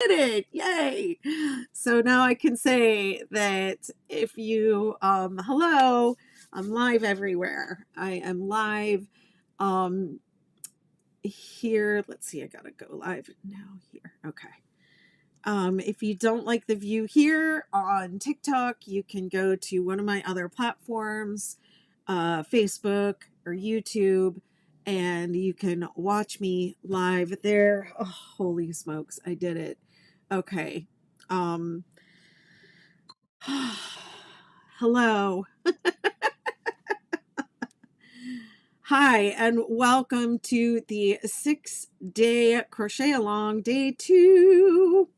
did it. Yay. So now I can say that if you, hello, I'm live everywhere. I am live here. Let's see, I gotta go live now here. Okay. If you don't like the view here on TikTok, you can go to one of my other platforms, Facebook or YouTube, and you can watch me live there. Oh, holy smokes, I did it. Okay. Um, hello. Hi, and welcome to the 6-day crochet along, day 2.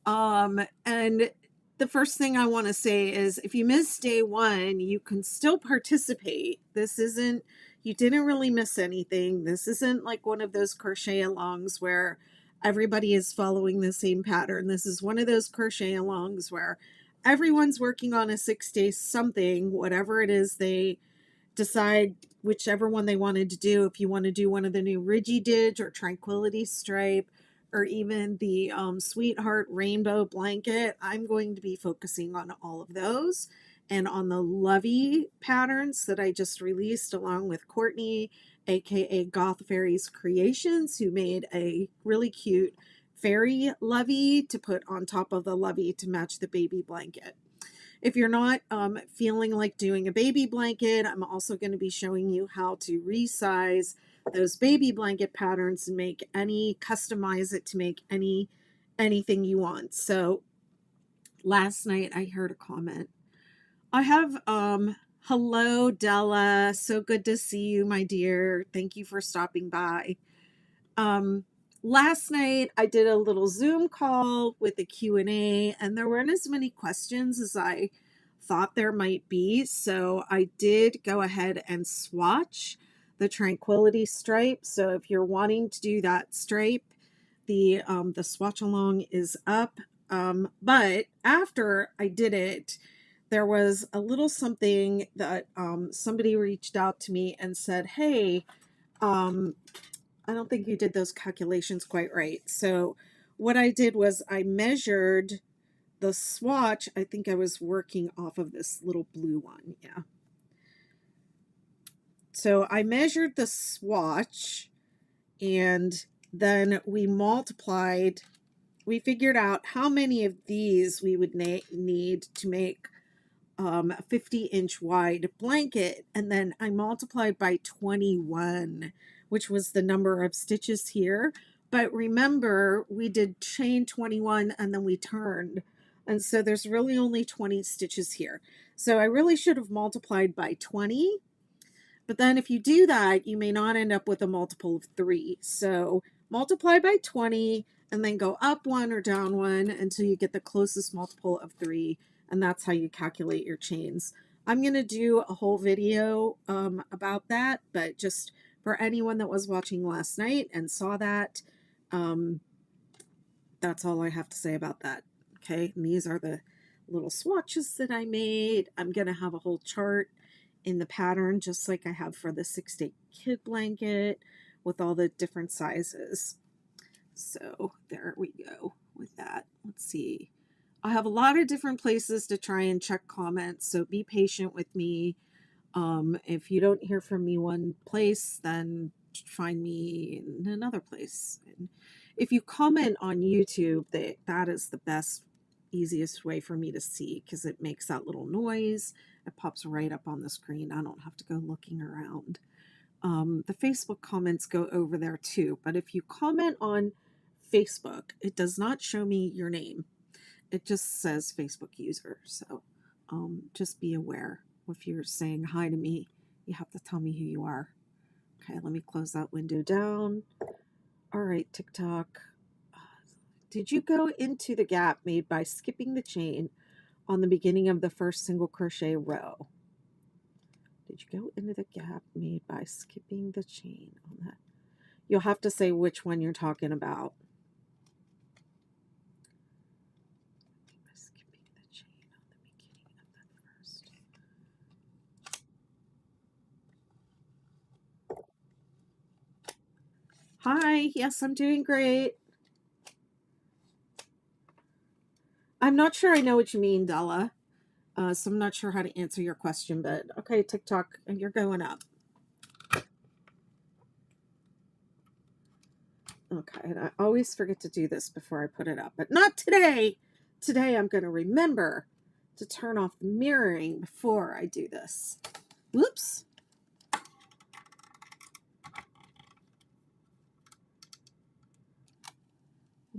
And the first thing I want to say is if you missed day 1, you can still participate. This isn't, you didn't really miss anything. This isn't like one of those crochet alongs where everybody is following the same pattern. This is one of those crochet alongs where everyone's working on a 6-day something, whatever it is they decide, whichever one they wanted to do. If you want to do one of the new Ridgy Didge or Tranquility stripe, or even the Sweetheart Rainbow blanket, I'm going to be focusing on all of those and on the Lovey patterns that I just released along with Courtney, aka Goth Fairies Creations, who made a really cute fairy lovey to put on top of the lovey to match the baby blanket. If you're not feeling like doing a baby blanket, I'm also going to be showing you how to resize those baby blanket patterns and customize it to make anything you want. So last night I heard a comment. I have hello Della, so good to see you, my dear. Thank you for stopping by. Last night I did a little Zoom call with a Q&A, and there weren't as many questions as I thought there might be. So I did go ahead and swatch the Tranquility stripe. So if you're wanting to do that stripe, the swatch along is up. But after I did it, there was a little something that somebody reached out to me and said, hey, I don't think you did those calculations quite right. So what I did was I measured the swatch. I think I was working off of this little blue one. Yeah. So I measured the swatch, and then we figured out how many of these we would need to make a 50-inch wide blanket, and then I multiplied by 21, which was the number of stitches here. But remember, we did chain 21 and then we turned, and so there's really only 20 stitches here. So I really should have multiplied by 20, but then if you do that, you may not end up with a multiple of 3. So multiply by 20 and then go up 1 or down 1 until you get the closest multiple of 3, and that's how you calculate your chains. I'm going to do a whole video about that, but just for anyone that was watching last night and saw that, that's all I have to say about that. Okay, and these are the little swatches that I made. I'm going to have a whole chart in the pattern, just like I have for the 6-day kid blanket with all the different sizes. So there we go with that. Let's see. I have a lot of different places to try and check comments, so be patient with me. If you don't hear from me one place, then find me in another place. And if you comment on YouTube, that is the best, easiest way for me to see, because it makes that little noise. It pops right up on the screen. I don't have to go looking around. The Facebook comments go over there too, but if you comment on Facebook, it does not show me your name. It just says Facebook user. So just be aware. If you're saying hi to me, you have to tell me who you are. Okay, let me close that window down. All right, TikTok. Did you go into the gap made by skipping the chain on the beginning of the first single crochet row? Did you go into the gap made by skipping the chain on that? You'll have to say which one you're talking about. Skipping the chain on the beginning of the first. Hi, yes, I'm doing great. I'm not sure I know what you mean, Della. So I'm not sure how to answer your question, but okay, TikTok, you're going up. Okay, and I always forget to do this before I put it up, but not today. Today I'm going to remember to turn off the mirroring before I do this. Whoops. Oh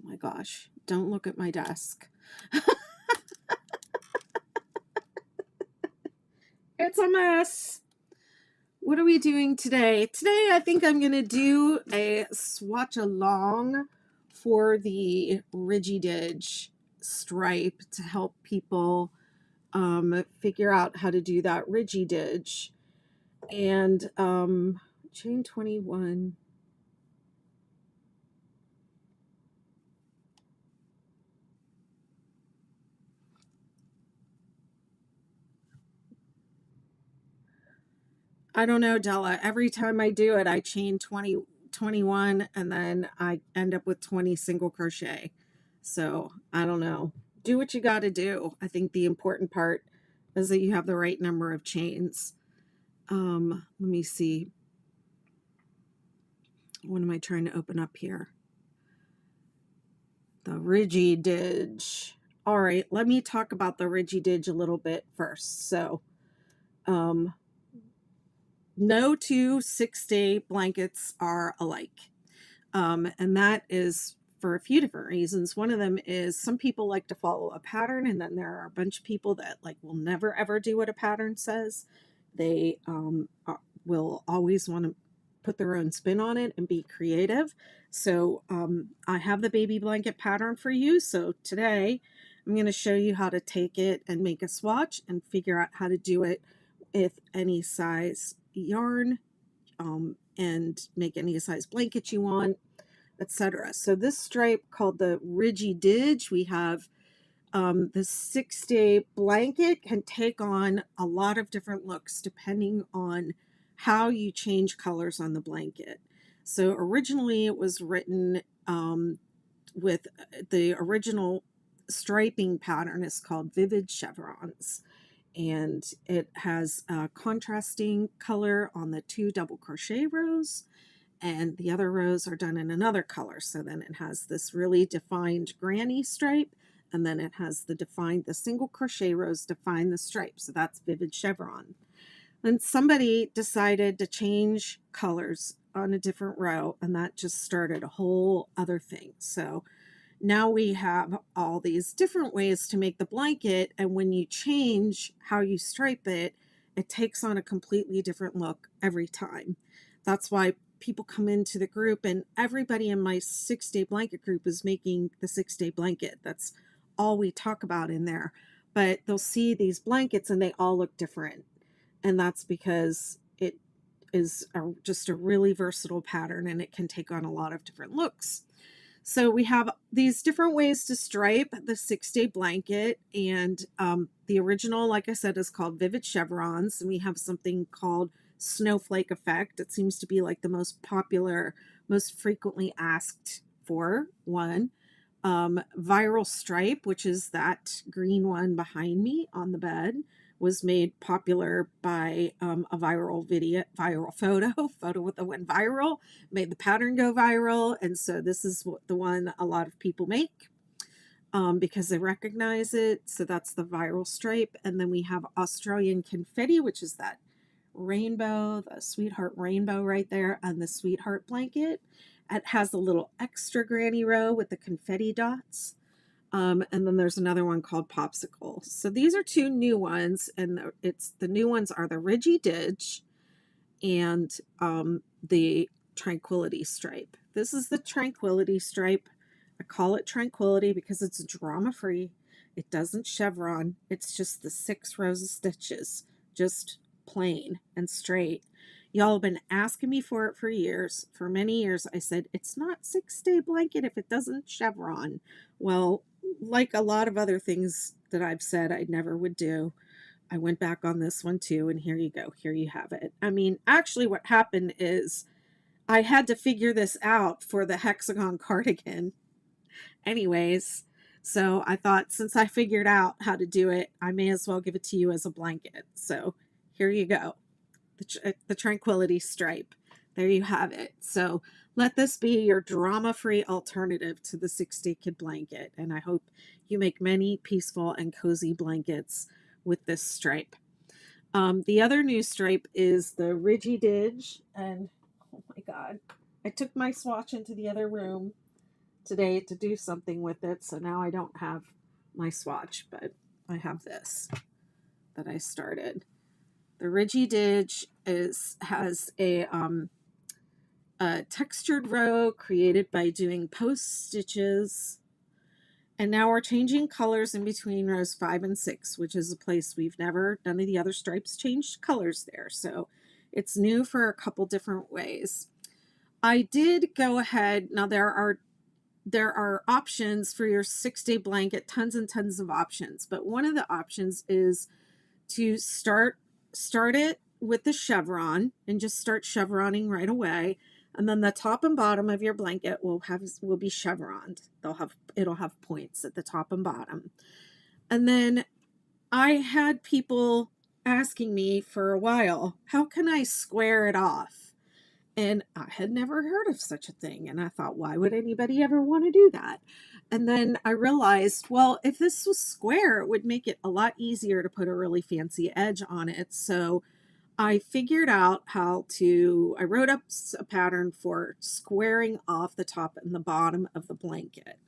my gosh, don't look at my desk. It's a mess. What are we doing today? Today I think I'm going to do a swatch along for the Ridgy Didge stripe to help people figure out how to do that Ridgy Didge. And chain 21. I don't know, Della. Every time I do it, I chain 21, and then I end up with 20 single crochet. So I don't know. Do what you got to do. I think the important part is that you have the right number of chains. Let me see. What am I trying to open up here? The Ridgy Didge. All right, let me talk about the Ridgy Didge a little bit first. So, no two 6-day blankets are alike. And that is for a few different reasons. One of them is some people like to follow a pattern, and then there are a bunch of people that like will never ever do what a pattern says. They will always want to put their own spin on it and be creative. So I have the baby blanket pattern for you. So today I'm going to show you how to take it and make a swatch and figure out how to do it with any size yarn and make any size blanket you want, etc. So this stripe called the Ridgy Didge, we have the 6-day blanket can take on a lot of different looks depending on how you change colors on the blanket. So originally it was written with the original striping pattern is called Vivid Chevrons, and it has a contrasting color on the 2 double crochet rows, and the other rows are done in another color. So then it has this really defined granny stripe, and then it has the single crochet rows define the stripe. So that's Vivid Chevron. Then somebody decided to change colors on a different row, and that just started a whole other thing. So now we have all these different ways to make the blanket, and when you change how you stripe it, it takes on a completely different look every time. That's why people come into the group, and everybody in my 6-day blanket group is making the 6-day blanket. That's all we talk about in there. But they'll see these blankets and they all look different. And that's because it is just a really versatile pattern, and it can take on a lot of different looks. So we have these different ways to stripe the 6-day blanket, and the original, like I said, is called Vivid Chevrons, and we have something called Snowflake Effect. It seems to be like the most popular, most frequently asked for one. Viral Stripe, which is that green one behind me on the bed, was made popular by a viral photo that went viral, made the pattern go viral. And so this is the one a lot of people make because they recognize it. So that's the Viral Stripe. And then we have Australian Confetti, which is that rainbow, the sweetheart rainbow right there, and the sweetheart blanket. It has a little extra granny row with the confetti dots. And then there's another one called Popsicle. So these are 2 new ones, and the new ones are the Ridgy Didge and the Tranquility stripe. This is the Tranquility stripe. I call it Tranquility because it's drama free. It doesn't chevron. It's just the 6 rows of stitches, just plain and straight. Y'all have been asking me for it for years. For many years, I said, it's not 6-day blanket if it doesn't chevron. Well, like a lot of other things that I've said I never would do, I went back on this one too, and here you go. Here you have it. I mean, actually what happened is I had to figure this out for the hexagon cardigan. Anyways, So I thought since I figured out how to do it, I may as well give it to you as a blanket. So here you go, the Tranquility stripe. There you have it. So let this be your drama-free alternative to the 6-day kid blanket. And I hope you make many peaceful and cozy blankets with this stripe. The other new stripe is the Ridgy Didge. And oh my God, I took my swatch into the other room today to do something with it. So now I don't have my swatch, but I have this that I started. The Ridgy Didge has a textured row created by doing post stitches. And now we're changing colors in between rows 5 and 6, which is a place none of the other stripes changed colors there. So it's new for a couple different ways. I did go ahead. Now there are options for your 6-day blanket, tons and tons of options. But one of the options is to start it with the chevron and just start chevroning right away. And then the top and bottom of your blanket will be chevroned. It'll have points at the top and bottom. And then I had people asking me for a while, how can I square it off? And I had never heard of such a thing. And I thought, why would anybody ever want to do that? And then I realized, well, if this was square, it would make it a lot easier to put a really fancy edge on it. So I figured out I wrote up a pattern for squaring off the top and the bottom of the blanket.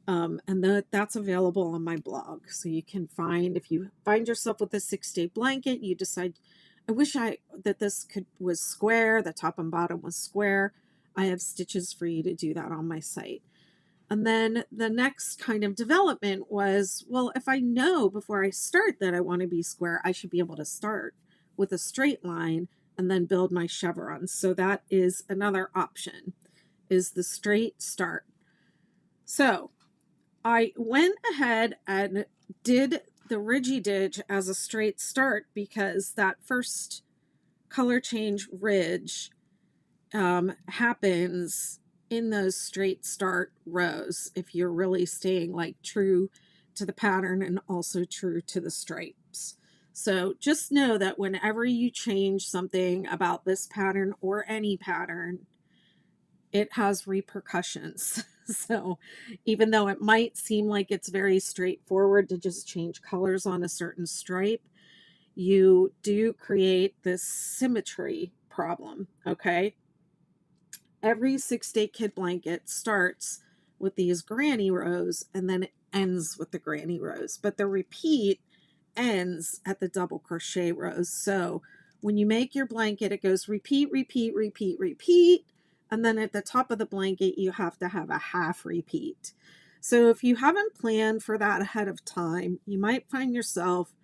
And that's available on my blog. So you can if you find yourself with a 6-day blanket, you decide, I wish that this was square, the top and bottom was square. I have stitches for you to do that on my site. And then the next kind of development was, well, if I know before I start that I want to be square, I should be able to start with a straight line and then build my chevrons. So that is another option, is the straight start. So I went ahead and did the Ridgy Didge as a straight start because that first color change ridge happens in those straight start rows if you're really staying like true to the pattern and also true to the stripes. So just know that whenever you change something about this pattern or any pattern, it has repercussions. So even though it might seem like it's very straightforward to just change colors on a certain stripe, you do create this symmetry problem, okay? Every 6-day kid blanket starts with these granny rows and then it ends with the granny rows, but the repeat ends at the double crochet rows. So when you make your blanket, it goes repeat, repeat, repeat, repeat, and then at the top of the blanket, you have to have a half repeat. So if you haven't planned for that ahead of time, you might find yourself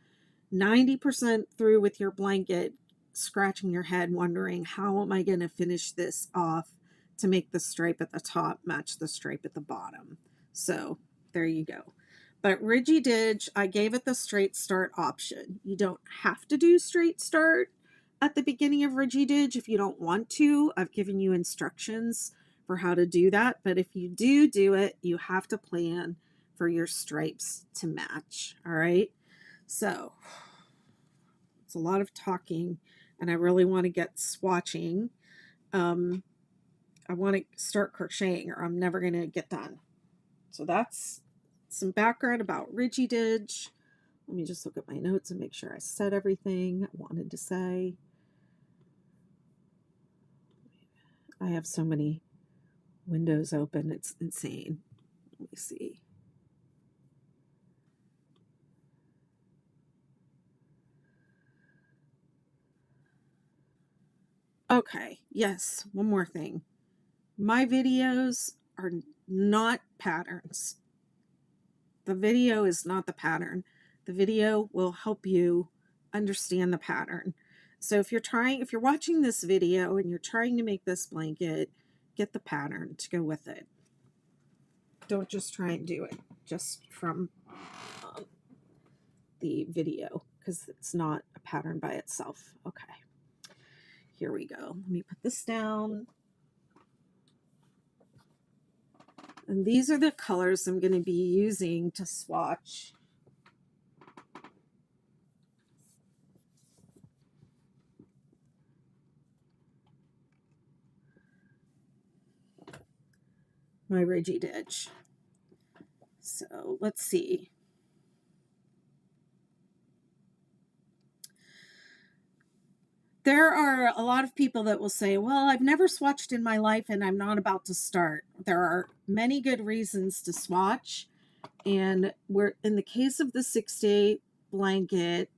90% through with your blanket, scratching your head, wondering, how am I going to finish this off to make the stripe at the top match the stripe at the bottom? So there you go. But Ridgy Didge, I gave it the straight start option. You don't have to do straight start at the beginning of Ridgy Didge if you don't want to. I've given you instructions for how to do that. But if you do it, you have to plan for your stripes to match. All right. So it's a lot of talking and I really want to get swatching. I want to start crocheting or I'm never going to get done. So that's some background about Ridgy Didge. Let me just look at my notes and make sure I said everything I wanted to say. I have so many windows open, it's insane. Let me see. Okay, yes, one more thing. My videos are not patterns. The video is not the pattern. The video will help you understand the pattern. So if you're watching this video and you're trying to make this blanket, get the pattern to go with it. Don't just try and do it just from the video because it's not a pattern by itself. Okay, here we go. Let me put this down. And these are the colors I'm going to be using to swatch. My Ridgy Didge. So let's see. There are a lot of people that will say, well, I've never swatched in my life and I'm not about to start. There are many good reasons to swatch. And we're in the case of the 6-day blanket,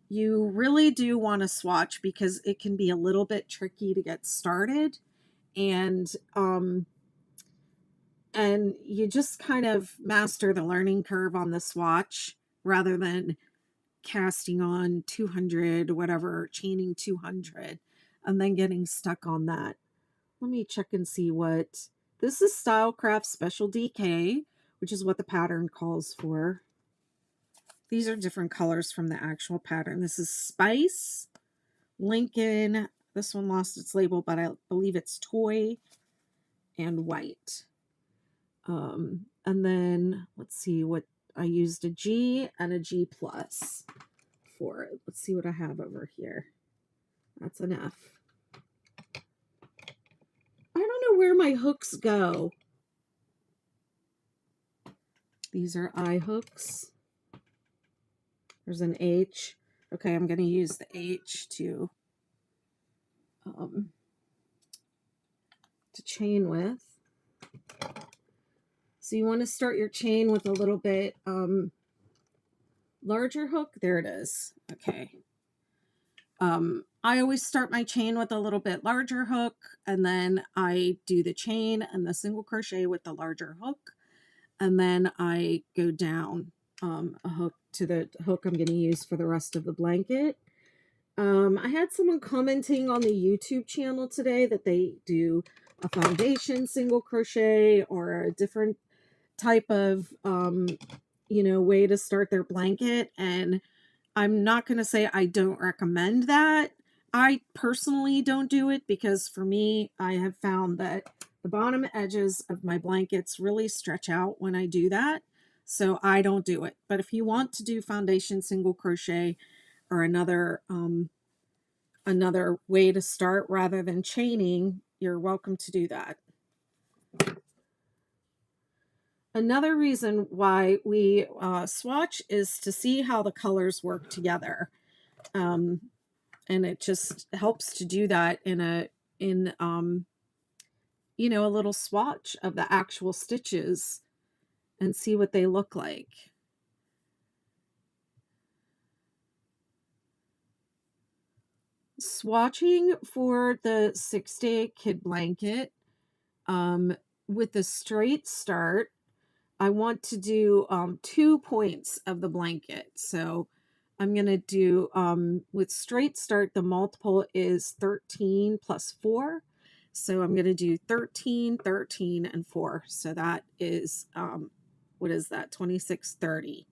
you really do want to swatch because it can be a little bit tricky to get started. And you just kind of master the learning curve on the swatch rather than casting on 200, whatever, chaining 200, and then getting stuck on that. Let me check and see what this is. Stylecraft Special DK, which is what the pattern calls for. These are different colors from the actual pattern. This is Spice, Lincoln. This one lost its label, but I believe it's Toy and White. And then let's see what I used, a G and a G plus for it. Let's see what I have over here. That's an F. I don't know where my hooks go. These are eye hooks. There's an H. Okay, I'm going to use the H to chain with. So you want to start your chain with a little bit larger hook. There it is. Okay. I always start my chain with a little bit larger hook, and then I do the chain and the single crochet with the larger hook, and then I go down a hook to the hook I'm going to use for the rest of the blanket. I had someone commenting on the YouTube channel today that they do a foundation single crochet or a different type of way to start their blanket, and I'm not going to say I don't recommend that. I personally don't do it because for me, I have found that the bottom edges of my blankets really stretch out when I do that, so I don't do it. But if you want to do foundation single crochet or another way to start rather than chaining, you're welcome to do that. Another reason why we swatch is to see how the colors work together. And it just helps to do that in a little swatch of the actual stitches and see what they look like. Swatching for the 6-day kid blanket with the straight start, I want to do 2 points of the blanket. So I'm going to do, with straight start, the multiple is 13 plus 4. So I'm going to do 13, 13, and 4. So that is, what is that? 26, 30.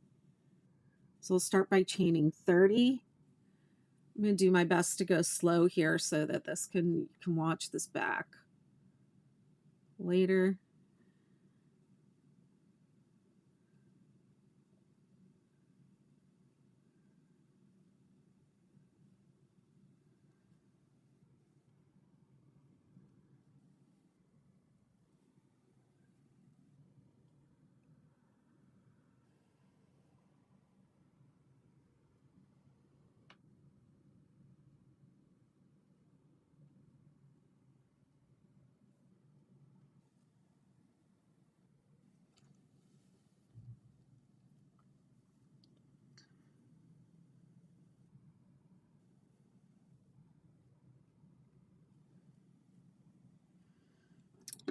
So we'll start by chaining 30. I'm going to do my best to go slow here so that this can watch this back later.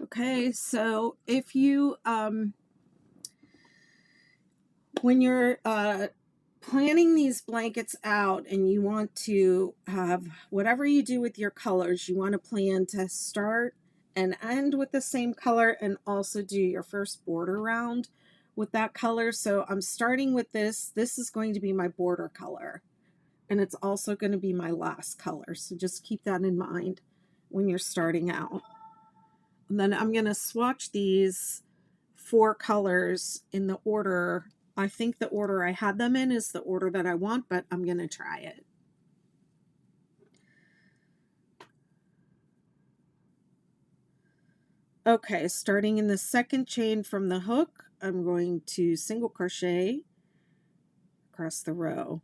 Okay, so if you, when you're planning these blankets out and you want to have whatever you do with your colors, you want to plan to start and end with the same color and also do your first border round with that color. So I'm starting with this. This is going to be my border color, and it's also going to be my last color. So just keep that in mind when you're starting out. And then I'm going to swatch these 4 colors in the order. I think the order I had them in is the order that I want, but I'm going to try it. Okay, starting in the second chain from the hook, I'm going to single crochet across the row.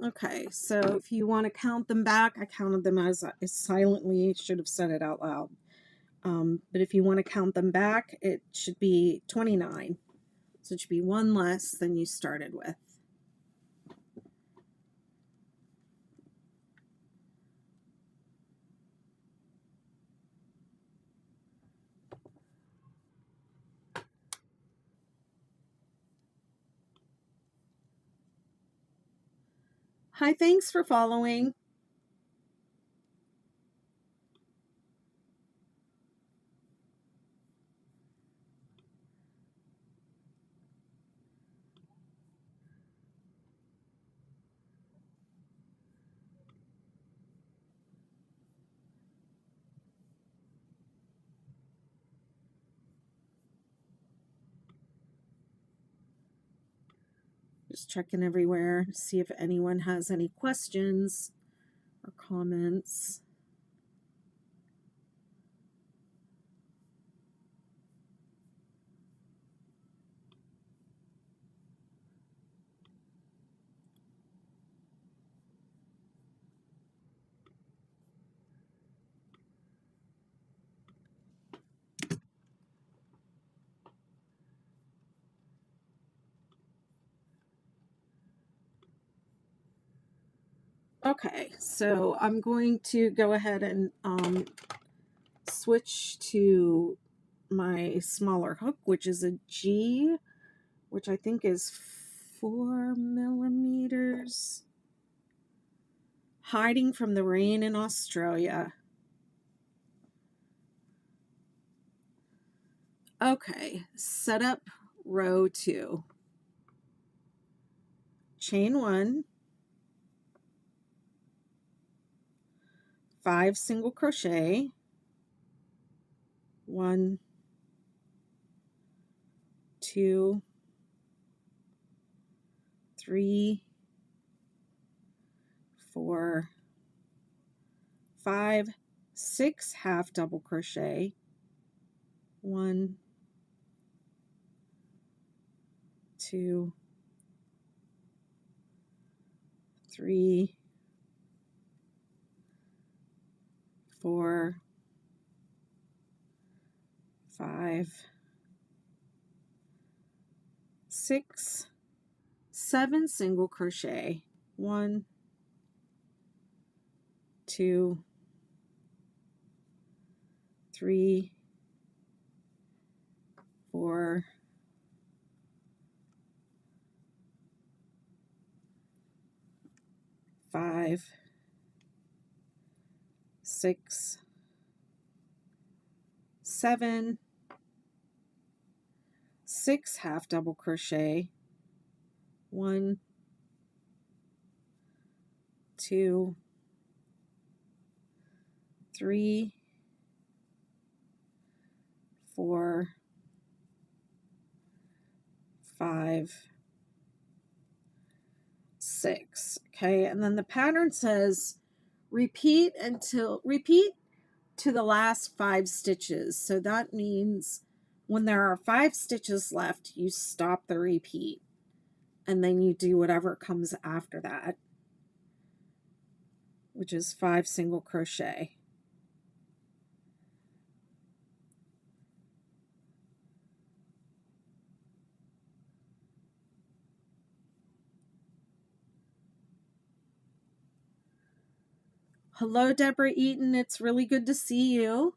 Okay, so if you want to count them back, I counted them as I silently should have said it out loud. But if you want to count them back, it should be 29. So it should be one less than you started with. Hi, thanks for following. Just checking everywhere to see if anyone has any questions or comments. Okay, so I'm going to go ahead and switch to my smaller hook, which is a G, which I think is 4 millimeters. Hiding from the rain in Australia. Okay, set up row 2. Chain 1, 5 single crochet, 1, 2, 3, 4, 5, 6 half double crochet, 1, 2, 3, 4, 5, 6, 7 single crochet, 1, 2, 3, 4, 5, 5, 6, 7, 6 half double crochet, 1, 2, 3, 4, 5, 6. Okay, and then the pattern says repeat to the last 5 stitches. So that means when there are 5 stitches left, you stop the repeat and then you do whatever comes after that, which is 5 single crochet. Hello, Deborah Eaton. It's really good to see you.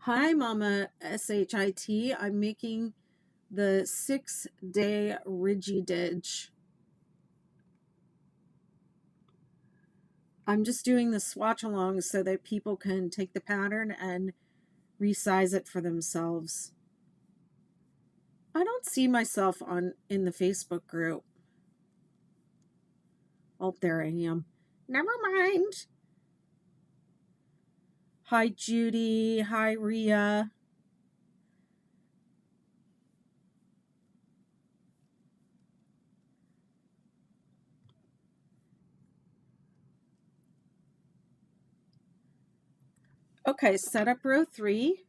Hi, Mama SHIT. I'm making the 6-day Ridgy Didge. I'm just doing the swatch along so that people can take the pattern and resize it for themselves. I don't see myself in the Facebook group. Oh, there I am. Never mind. Hi, Judy. Hi, Rhea. Okay, set up row 3.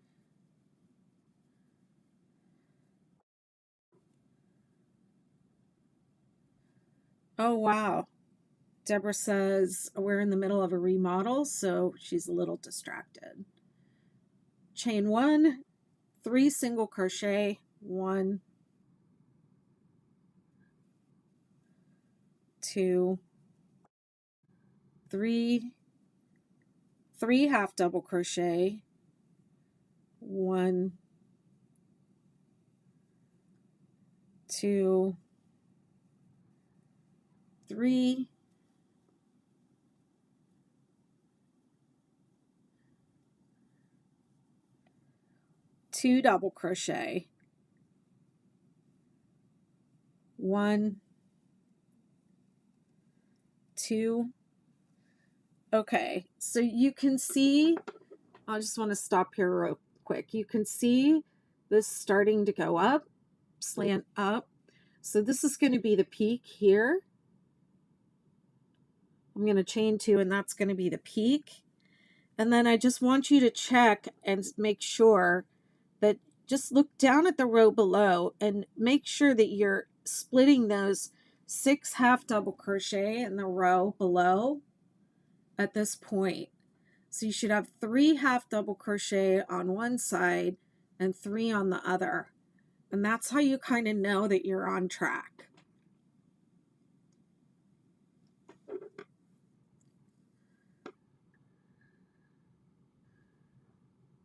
Oh, wow. Deborah says we're in the middle of a remodel, so she's a little distracted. Chain 1, 3 single crochet, 1, 2, 3, 3 half double crochet, 1, 2, 3, 2 double crochet, 1, 2. Okay, so you can see, I just want to stop here real quick. You can see this starting to go up, slant up. So this is going to be the peak here. I'm going to chain 2 and that's going to be the peak. And then I just want you to check and make sure that just look down at the row below and make sure that you're splitting those 6 half double crochet in the row below at this point. So you should have 3 half double crochet on one side and 3 on the other. And that's how you kind of know that you're on track.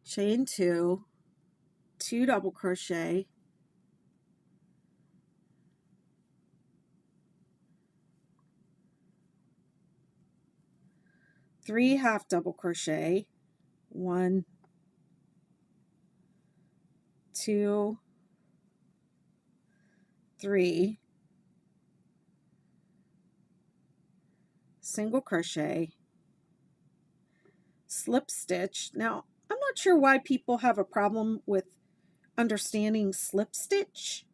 Chain 2, 2 double crochet, 3 half double crochet, 1, 2, 3, single crochet, slip stitch. Now, I'm not sure why people have a problem with understanding slip stitch.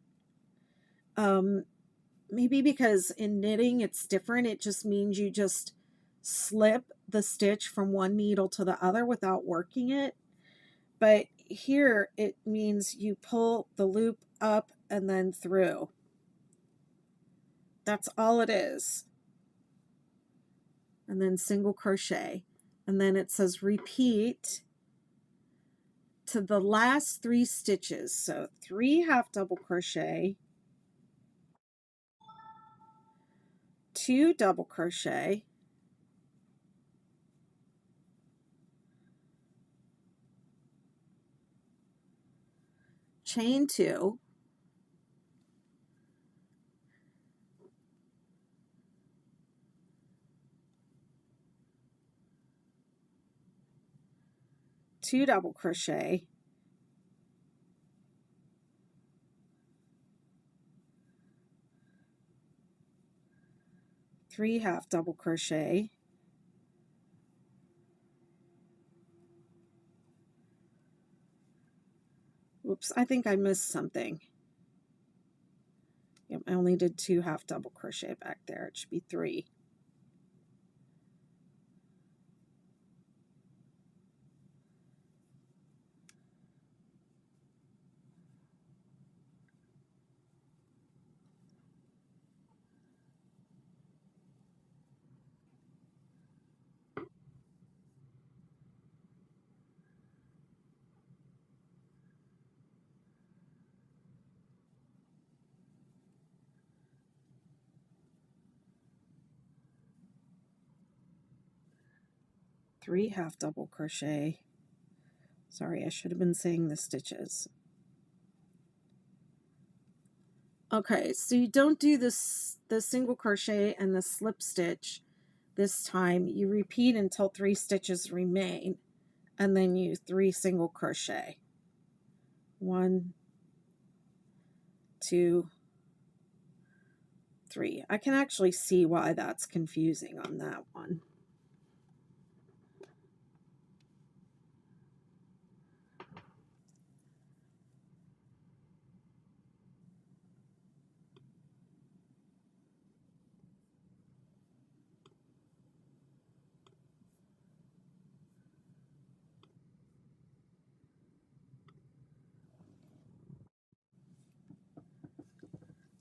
Maybe because in knitting it's different. It just means you just slip the stitch from one needle to the other without working it. But here it means you pull the loop up and then through. That's all it is. And then single crochet. And then it says repeat to the last 3 stitches. So 3 half double crochet, 2 double crochet, chain 2, two double crochet, three half double crochet, oops, I think I missed something. Yep, I only did two half double crochet back there. It should be 3. Three half double crochet. Sorry, I should have been saying the stitches. Okay, so you don't do this the single crochet and the slip stitch this time. You repeat until 3 stitches remain, and then you 3 single crochet. 1, 2, 3. I can actually see why that's confusing on that one.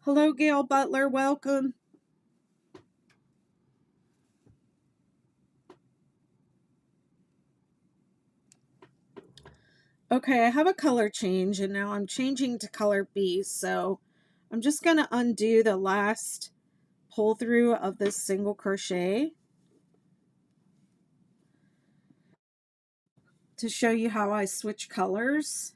Hello, Gail Butler. Welcome. Okay, I have a color change, and now I'm changing to color B, so I'm just going to undo the last pull through of this single crochet to show you how I switch colors.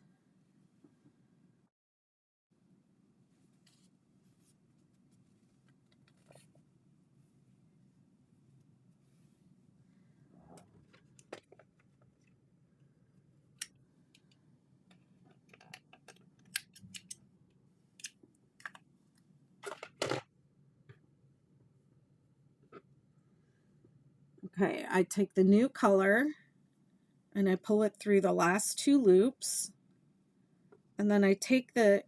Okay, I take the new color and I pull it through the last 2 loops, and then I take this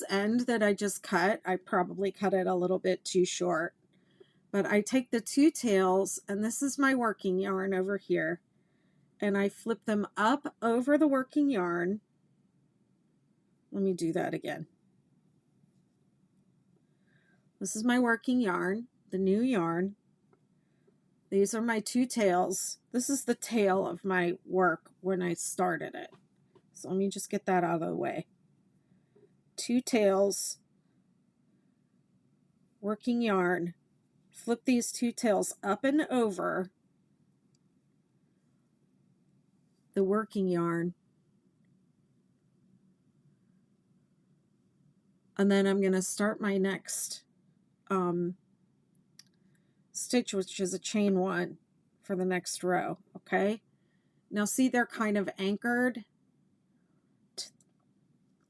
end that I just cut. I probably cut it a little bit too short, but I take the 2 tails, and this is my working yarn over here, and I flip them up over the working yarn. Let me do that again. This is my working yarn, the new yarn. These are my 2 tails. This is the tail of my work when I started it. So let me just get that out of the way. 2 tails, working yarn, flip these 2 tails up and over the working yarn, and then I'm going to start my next stitch, which is a chain 1 for the next row. Okay, now see, they're kind of anchored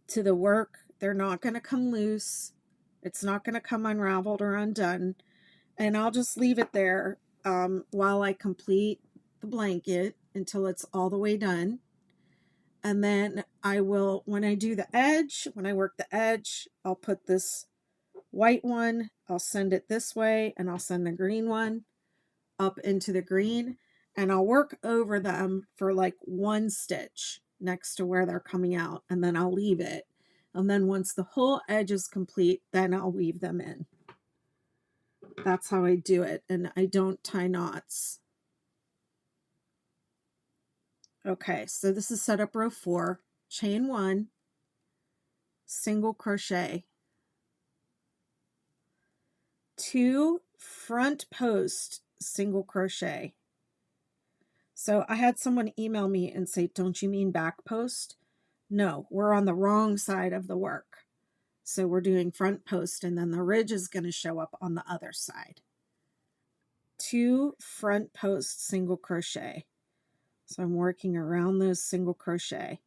to the work. They're not going to come loose. It's not going to come unraveled or undone, and I'll just leave it there while I complete the blanket until it's all the way done. And then I will, when I do the edge, when I work the edge, I'll put this white one, I'll send it this way, and I'll send the green one up into the green, and I'll work over them for like 1 stitch next to where they're coming out, and then I'll leave it. And then once the whole edge is complete, then I'll weave them in. That's how I do it, and I don't tie knots. Okay, so this is setup row 4, chain 1, single crochet, 2 front post single crochet. So I had someone email me and say, don't you mean back post? No, we're on the wrong side of the work. So we're doing front post, and then the ridge is going to show up on the other side. 2 front post single crochet. So I'm working around those single crochet.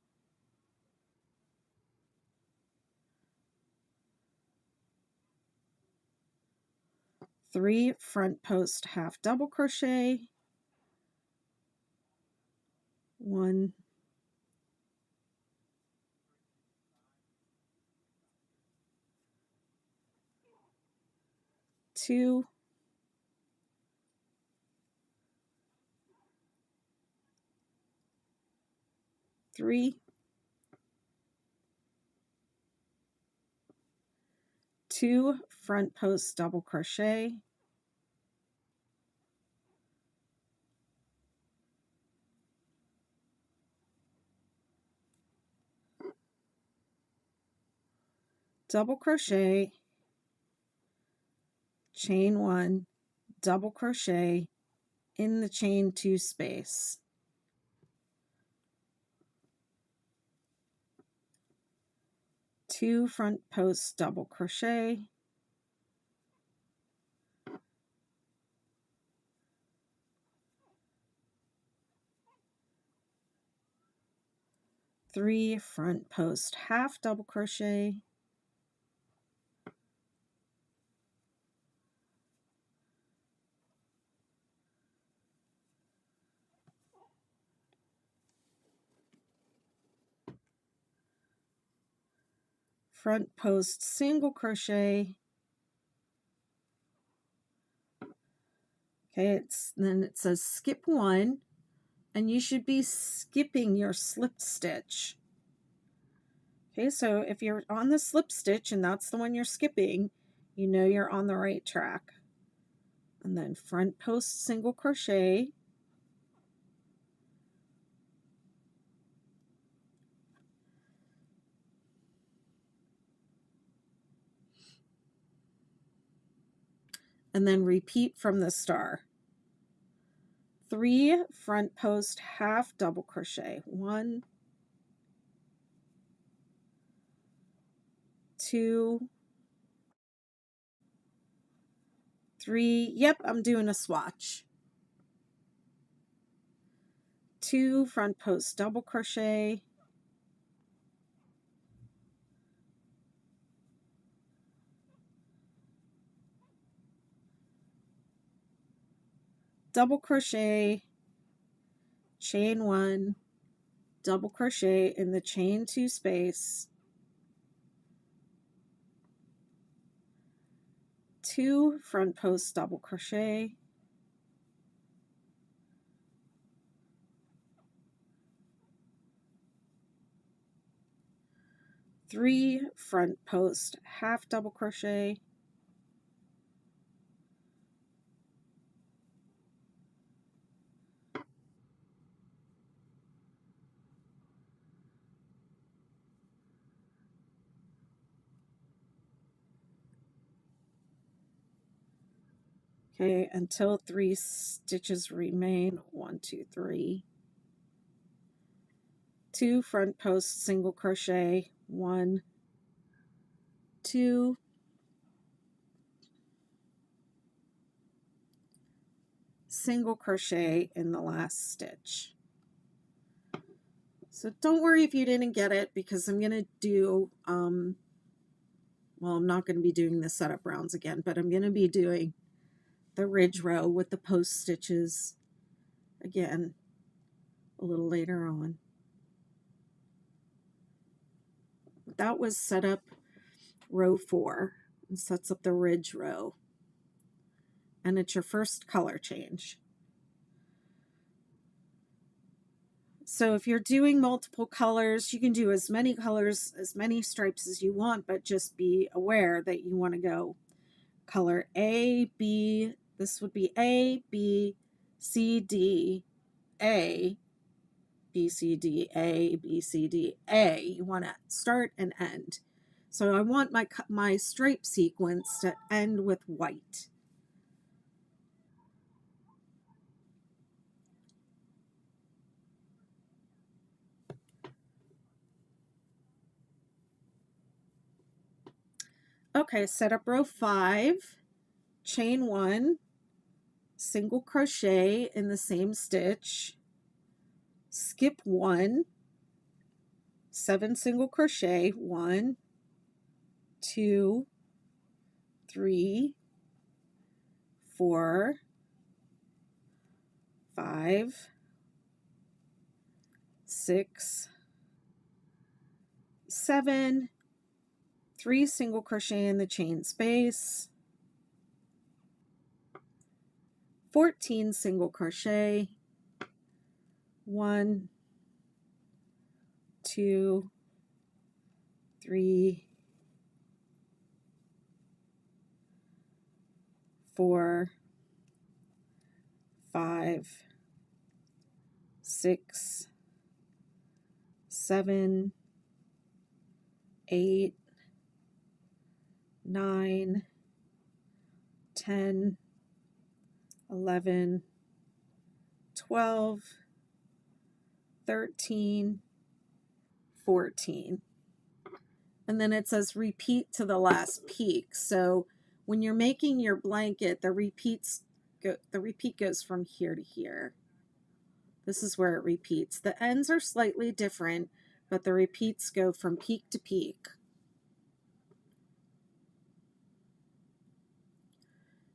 3 front post half double crochet. 1, 2, 3, 2 front post double crochet, 1 double crochet, chain 1, double crochet in the chain 2 space. 2 front post double crochet, 3 front post half double crochet, 1 front post single crochet. Okay, then it says skip 1, and you should be skipping your slip stitch. Okay, so if you're on the slip stitch and that's the one you're skipping, you know you're on the right track. And then front post single crochet, and then repeat from the star. 3 front post half double crochet, 1, 2, 3. Yep, I'm doing a swatch. 2 front post double crochet, 1 double crochet, chain 1, double crochet in the chain 2 space, 2 front post double crochet, 3 front post half double crochet, 'kay, until 3 stitches remain. 1, 2, 3. 2 front post single crochet, 1, 2, single crochet in the last stitch. So don't worry if you didn't get it, because I'm going to do, well, I'm not going to be doing the setup rounds again, but I'm going to be doing the ridge row with the post stitches again a little later on. That was setup row 4, and sets up the ridge row, and it's your first color change. So if you're doing multiple colors, you can do as many colors, as many stripes as you want, but just be aware that you want to go color A, B, this would be A, B, C, D, A, B, C, D, A, B, C, D, A. You want to start and end. So I want my stripe sequence to end with white. Okay, set up row 5, chain 1, single crochet in the same stitch, skip 1, 7 single crochet, 1, 2, 3, 4, 5, 6, 7, 3 single crochet in the chain space, 14 single crochet, 1, 2, 3, 4, 5, 6, 7, 8, 9, 10, 11, 12, 13, 14. And then it says repeat to the last peak. So when you're making your blanket, the repeat goes from here to here. This is where it repeats. The ends are slightly different, but the repeats go from peak to peak.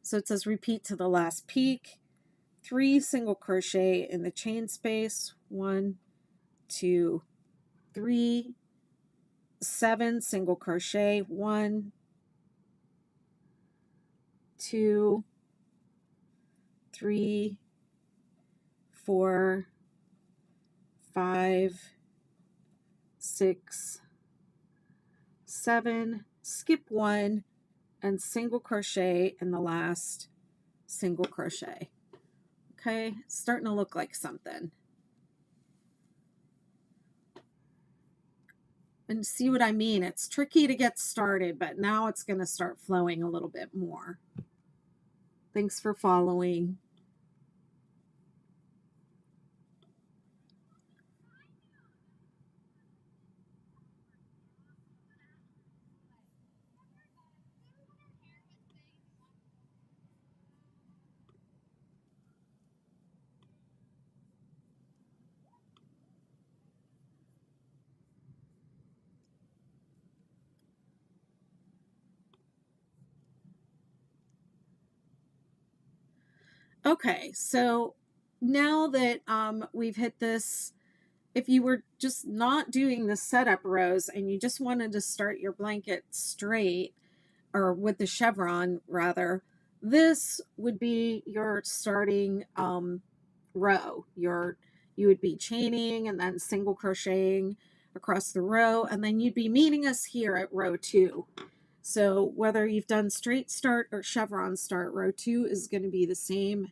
So it says repeat to the last peak, 3 single crochet in the chain space, 1, 2, 3, 7 single crochet, 1, 2, 3, 4, 5, 6, 7, skip 1, and single crochet in the last single crochet. Okay, it's starting to look like something. And see what I mean? It's tricky to get started, but now it's going to start flowing a little bit more. Thanks for following. Okay, so now that we've hit this, if you were just not doing the setup rows and you just wanted to start your blanket straight, or with the chevron rather, this would be your starting row. You would be chaining and then single crocheting across the row, and then you'd be meeting us here at row 2. So whether you've done straight start or chevron start, row 2 is going to be the same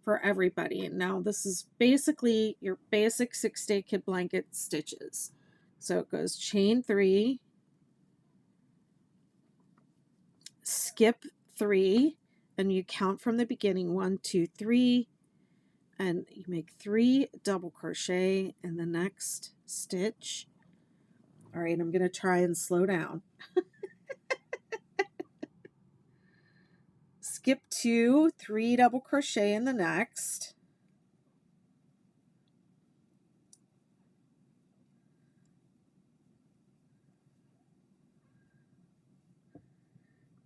for everybody. And now this is basically your basic 6-day kid blanket stitches. So it goes chain 3, skip 3, and you count from the beginning, 1, 2, 3, and you make 3 double crochet in the next stitch. All right, I'm going to try and slow down. Skip 2, 3 double crochet in the next.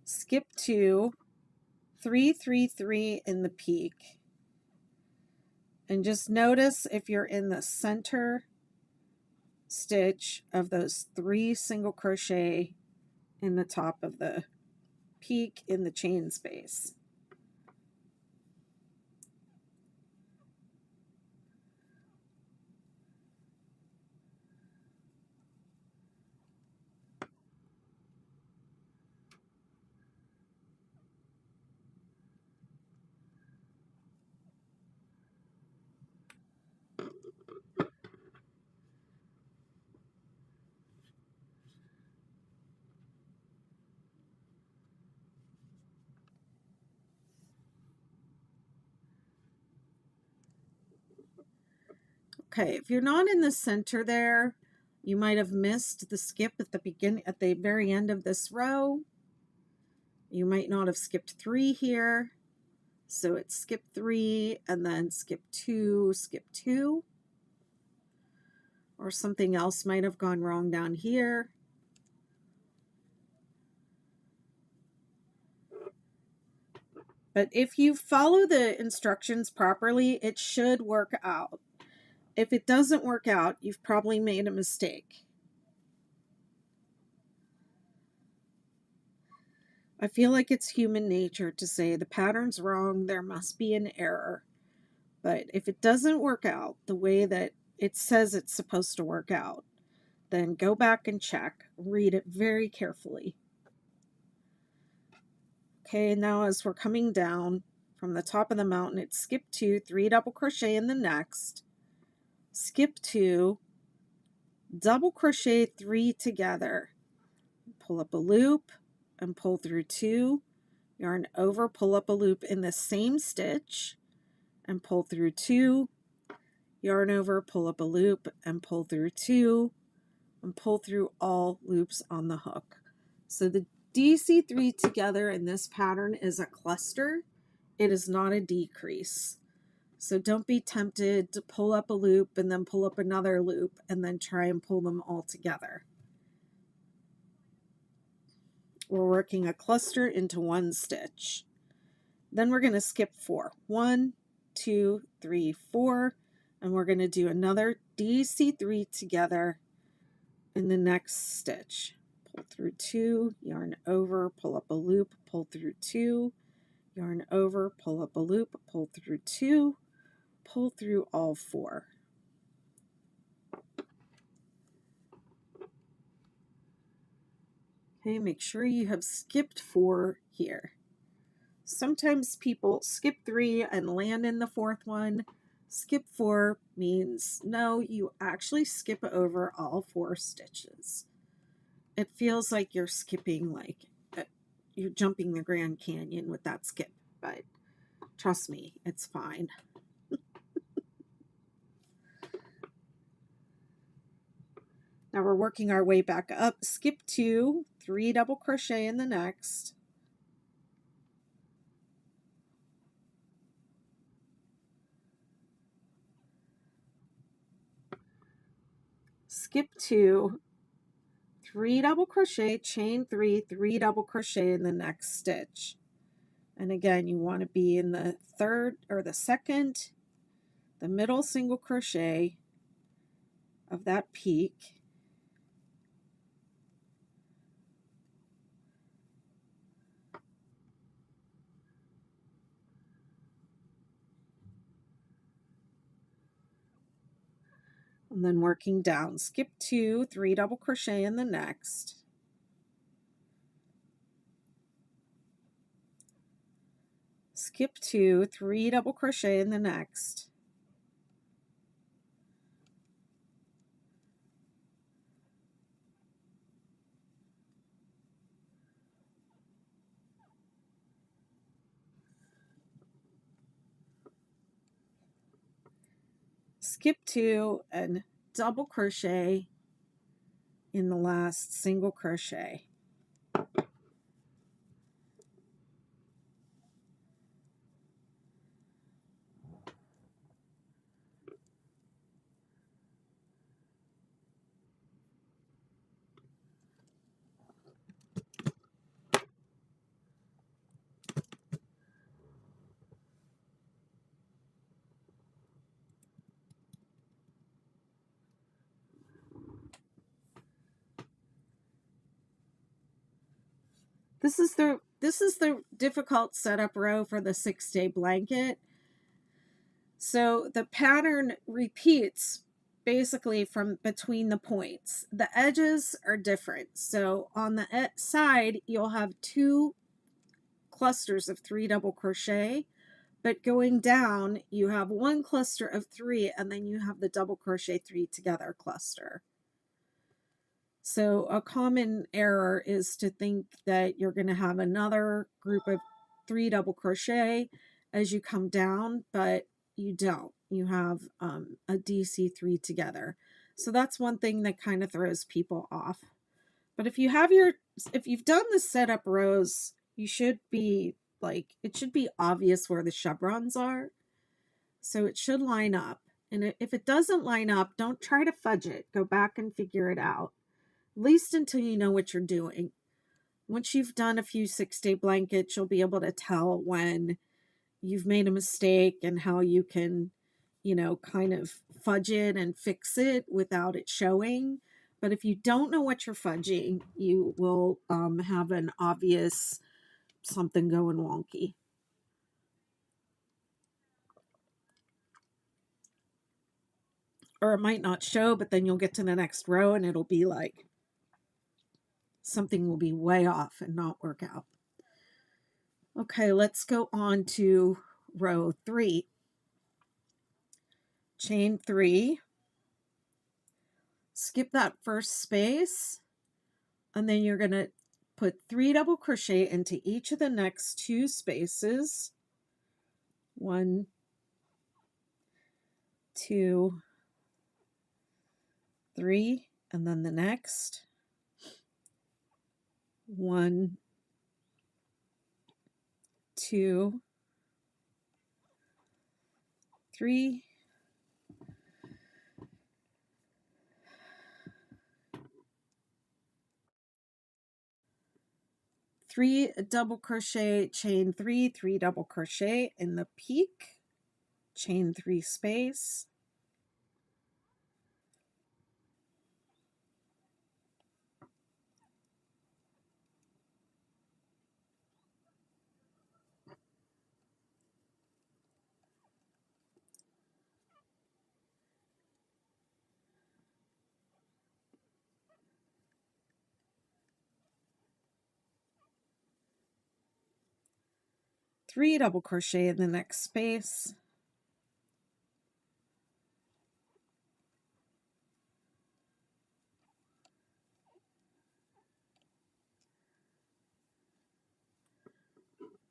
Skip 2, 3, 3, 3 in the peak. And just notice if you're in the center stitch of those 3 single crochet in the top of the peak in the chain space. Okay, if you're not in the center there, you might have missed the skip at the beginning, at the very end of this row. You might not have skipped 3 here. So it's skip 3 and then skip 2, skip 2. Or something else might have gone wrong down here. But if you follow the instructions properly, it should work out. If it doesn't work out, you've probably made a mistake. I feel like it's human nature to say the pattern's wrong, there must be an error. But if it doesn't work out the way that it says it's supposed to work out, then go back and check, read it very carefully. Okay, now as we're coming down from the top of the mountain, it's skip 2, 3 double crochet in the next, skip 2, double crochet 3 together, pull up a loop and pull through 2, yarn over, pull up a loop in the same stitch and pull through 2, yarn over, pull up a loop and pull through 2, and pull through all loops on the hook. So the DC3 together in this pattern is a cluster. It is not a decrease. So don't be tempted to pull up a loop and then pull up another loop and then try and pull them all together. We're working a cluster into one stitch. Then we're going to skip 4. 1, 2, 3, 4, and we're going to do another DC3 together in the next stitch. Pull through 2, yarn over, pull up a loop, pull through 2, yarn over, pull up a loop, pull through 2, pull through all 4. Okay, make sure you have skipped 4 here. Sometimes people skip 3 and land in the 4th one. Skip 4 means no, you actually skip over all 4 stitches. It feels like you're skipping, like you're jumping the Grand Canyon with that skip, but trust me, it's fine. Now we're working our way back up. Skip 2, 3 double crochet in the next. Skip 2, 3 double crochet, chain 3, 3 double crochet in the next stitch. And again, you want to be in the 3rd or the 2nd, the middle single crochet of that peak. And then working down, skip 2, 3 double crochet in the next. Skip 2, 3 double crochet in the next. Skip 2 and double crochet in the last single crochet. This is the difficult setup row for the 6-day blanket. So the pattern repeats basically from between the points. The edges are different. So on the side, you'll have 2 clusters of 3 double crochet, but going down, you have 1 cluster of 3, and then you have the double crochet 3 together cluster. So a common error is to think that you're going to have another group of 3 double crochet as you come down, but you don't. You have a DC3 together. So that's one thing that kind of throws people off. But if you've done the setup rows you should be like, it should be obvious where the chevrons are. So it should line up. And if it doesn't line up, don't try to fudge it. Go back and figure it out, at least until you know what you're doing. Once you've done a few 6-day blankets, you'll be able to tell when you've made a mistake and how you can, you know, kind of fudge it and fix it without it showing. But if you don't know what you're fudging, you will have an obvious something going wonky. Or it might not show, but then you'll get to the next row and it'll be like something will be way off and not work out. Okay, let's go on to row 3. Chain 3. Skip that first space, and then you're going to put 3 double crochet into each of the next 2 spaces. 1, 2, 3, and then the next. 1, 2, 3. 3 double crochet, chain 3, 3 double crochet in the peak, chain 3 space. Three double crochet in the next space.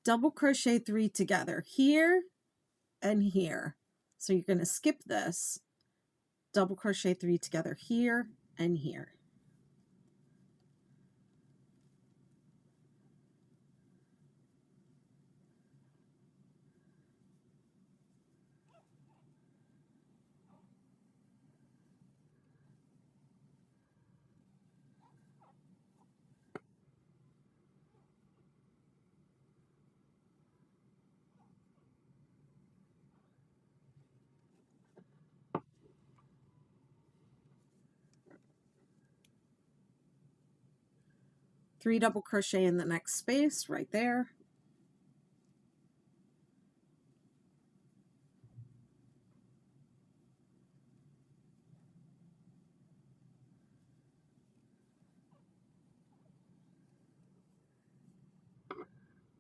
Double crochet 3 together here and here. So you're going to skip this. Double crochet 3 together here and here. Three double crochet in the next space right there.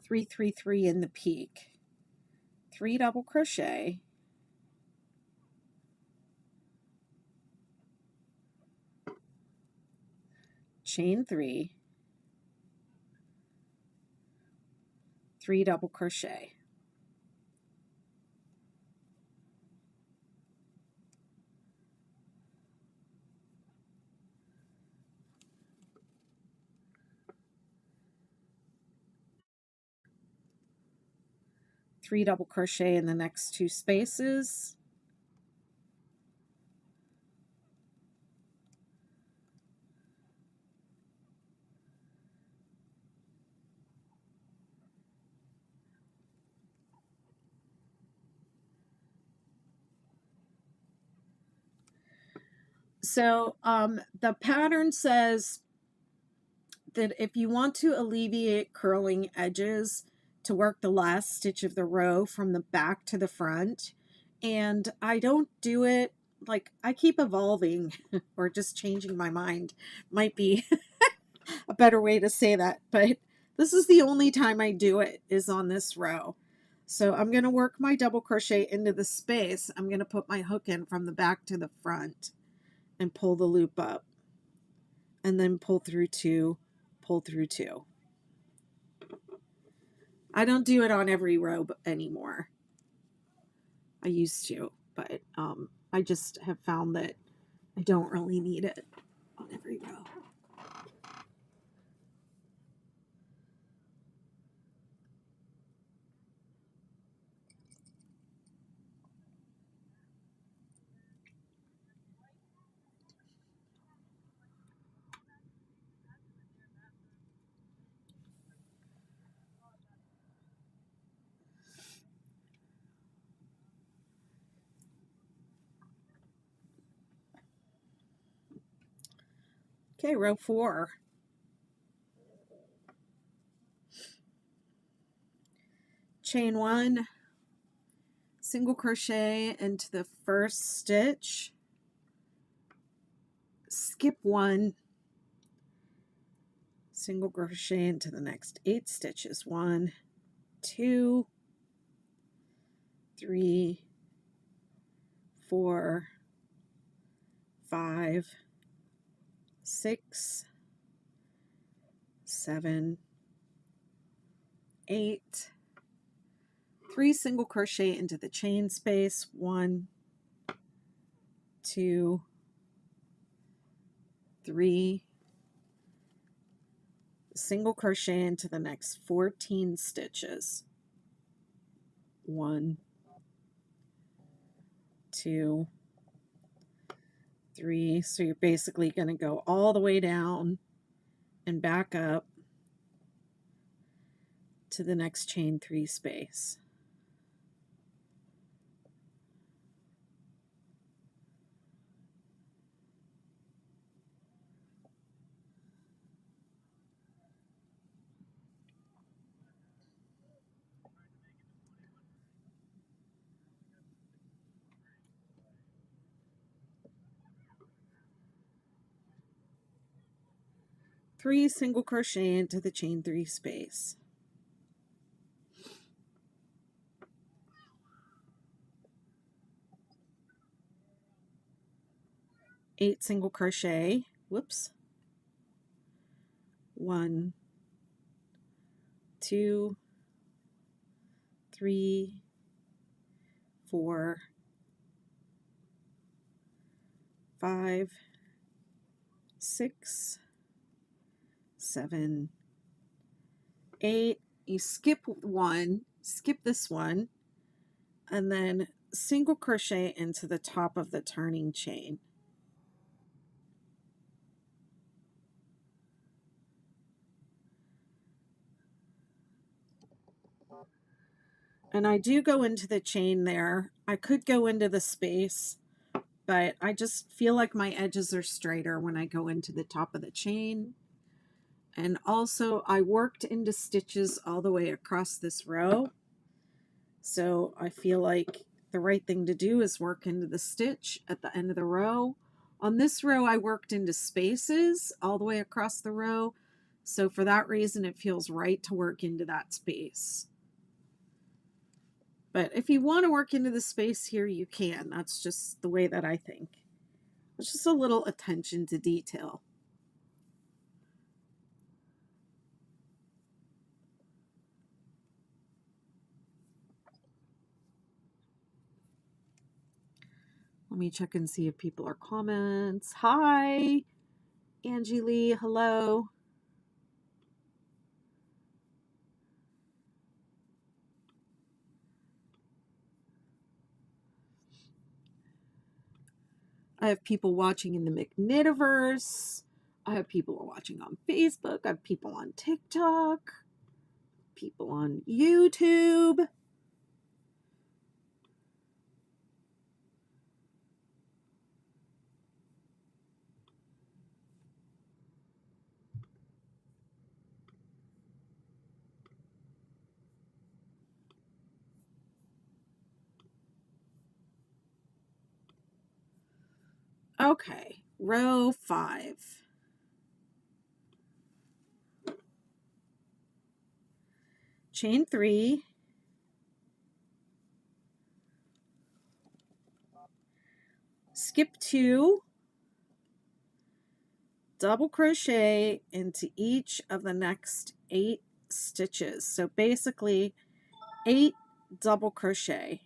Three, 3, 3 in the peak. 3 double crochet. Chain 3. 3 double crochet. Three double crochet in the next 2 spaces. So the pattern says that if you want to alleviate curling edges, to work the last stitch of the row from the back to the front. And I don't do it, like, I keep evolving or just changing my mind might be a better way to say that, but this is the only time I do it is on this row. So I'm going to work my double crochet into the space. I'm going to put my hook in from the back to the front and pull the loop up, and then pull through 2, pull through 2. I don't do it on every row anymore. I used to, but I just have found that I don't really need it on every row. Okay, row 4. Chain 1, single crochet into the first stitch, skip 1, single crochet into the next 8 stitches. 1, 2, 3, 4, 5, 6, 7, 8, 3 single crochet into the chain space. 1, 2, 3, single crochet into the next 14 stitches. 1, 2, 3. So you're basically going to go all the way down and back up to the next chain 3 space. Three single crochet into the chain 3 space. Eight single crochet. Whoops. 1, 2, 3, 4, 5, 6, 7, 8. You skip 1, skip this one, and then single crochet into the top of the turning chain. And I do go into the chain there. I could go into the space, but I just feel like my edges are straighter when I go into the top of the chain. And also I worked into stitches all the way across this row. So I feel like the right thing to do is work into the stitch at the end of the row. On this row, I worked into spaces all the way across the row. So for that reason, it feels right to work into that space. But if you want to work into the space here, you can. That's just the way that I think. It's just a little attention to detail. Let me check and see if people are comments. Hi, Angie Lee. Hello. I have people watching in the McKnitiverse. I have people watching on Facebook. I have people on TikTok. People on YouTube. Okay, row 5. Chain 3. Skip 2. Double crochet into each of the next 8 stitches. So basically 8 double crochet.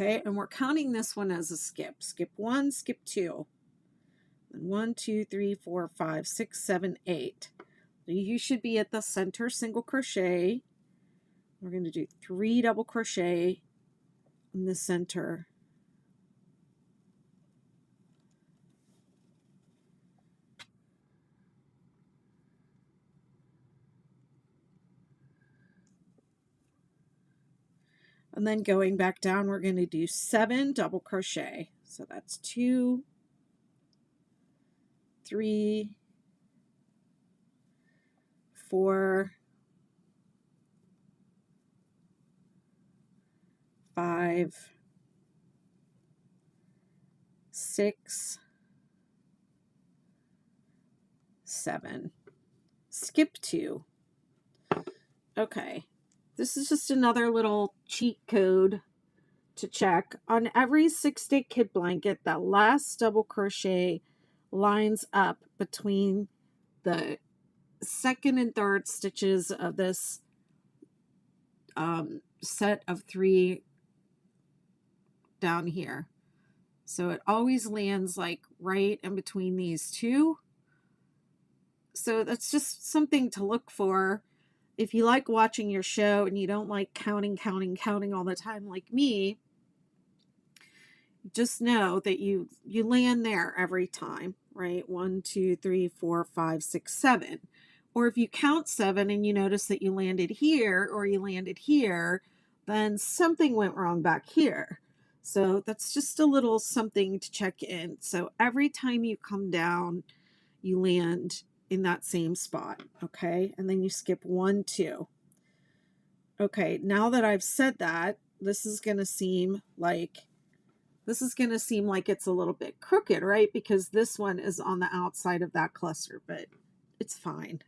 Okay, and we're counting this one as a skip. Skip 1, skip 2. And 1, 2, 3, 4, 5, 6, 7, 8. You should be at the center single crochet. We're going to do 3 double crochet in the center And then going back down, we're going to do 7 double crochet. So that's 2, 3, 4, 5, 6, 7. Skip 2. Okay. This is just another little cheat code to check. On every 6-day kid blanket, that last double crochet lines up between the second and third stitches of this set of 3 down here. So it always lands like right in between these two. So that's just something to look for. If you like watching your show and you don't like counting all the time like me, just know that you land there every time, right? 1, 2, 3, 4, 5, 6, 7. Or if you count 7 and you notice that you landed here or you landed here, then something went wrong back here. So that's just a little something to check in. So every time you come down, you land in that same spot, okay? And then you skip 1, 2. Okay, now that I've said that, this is going to seem like it's a little bit crooked, right? Because this one is on the outside of that cluster, but it's fine.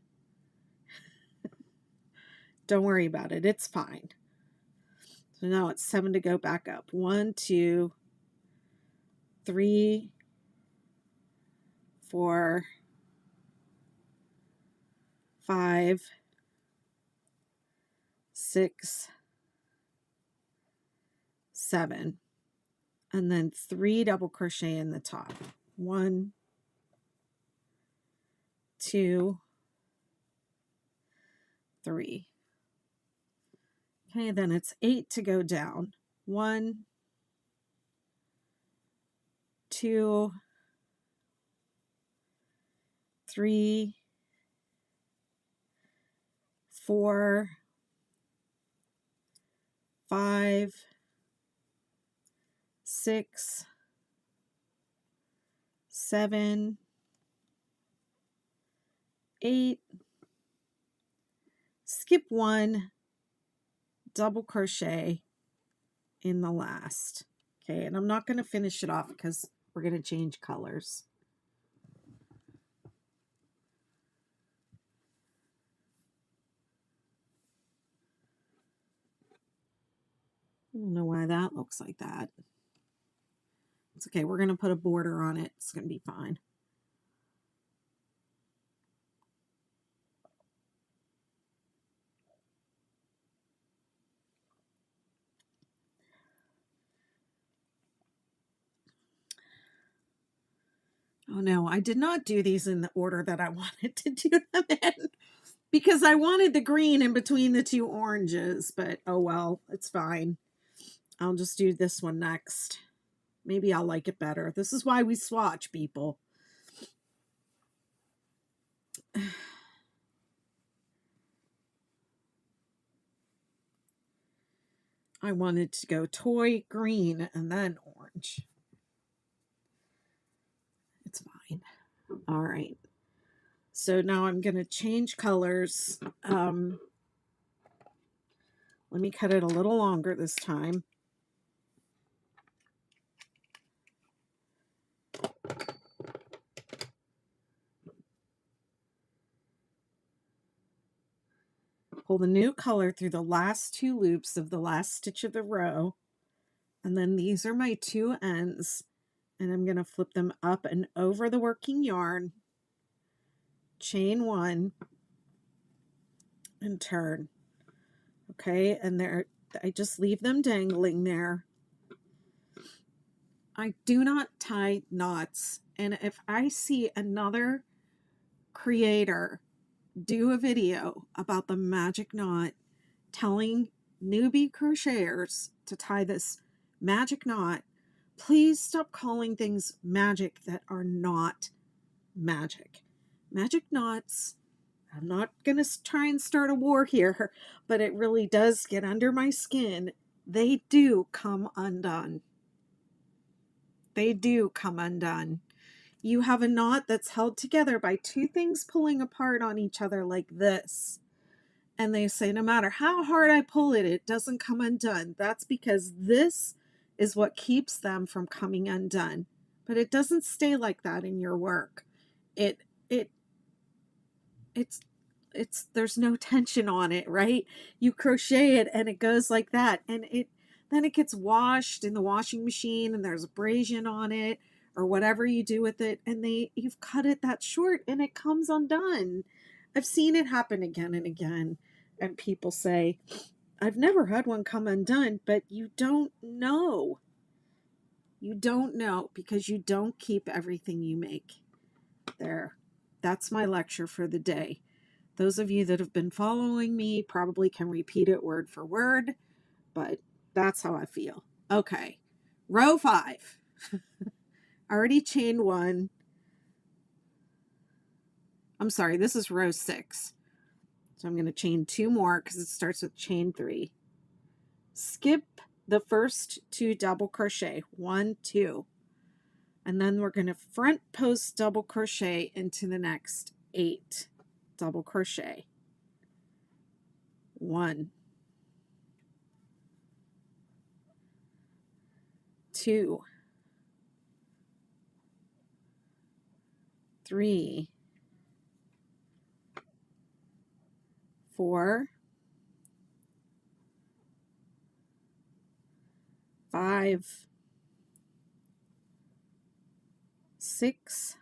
Don't worry about it. It's fine. So now it's 7 to go back up. 1, 2, 3, 4, 5, 6, 7. And then 3 double crochet in the top. 1, 2, 3. Okay, then it's 8 to go down. 1, 2, 3, 4, 5, 6, 7, 8. Skip 1, double crochet in the last. Okay, and I'm not going to finish it off because we're going to change colors. I don't know why that looks like that. It's okay. We're going to put a border on it. It's going to be fine. Oh no, I did not do these in the order that I wanted to do them in because I wanted the green in between the 2 oranges, but oh well, it's fine. I'll just do this one next. Maybe I'll like it better. This is why we swatch, people. I wanted to go toy green and then orange. It's fine. All right. So now I'm going to change colors. Let me cut it a little longer this time. Pull the new color through the last 2 loops of the last stitch of the row. And then these are my 2 ends. And I'm going to flip them up and over the working yarn. Chain 1 and turn. Okay, and there I just leave them dangling there. I do not tie knots, and if I see another creator do a video about the magic knot, telling newbie crocheters to tie this magic knot, please stop calling things magic that are not magic. Magic knots, I'm not going to try and start a war here, but it really does get under my skin they do come undone. They do come undone. You have a knot that's held together by two things pulling apart on each other like this. And they say, no matter how hard I pull it, it doesn't come undone. That's because this is what keeps them from coming undone. But it doesn't stay like that in your work. It's there's no tension on it, right? You crochet it and it goes like that, and then it gets washed in the washing machine and there's abrasion on it or whatever you do with it, and you've cut it that short and it comes undone. I've seen it happen again and again, and people say, I've never had one come undone, but you don't know. You don't know because you don't keep everything you make. There. That's my lecture for the day. Those of you that have been following me probably can repeat it word for word, but that's how I feel. Okay, row 5. I already chained 1. I'm sorry, this is row 6. So I'm going to chain 2 more because it starts with chain 3. Skip the first 2 double crochet, 1, 2. And then we're going to front post double crochet into the next 8 double crochet. 1, 2, 3, 4, 5, 6,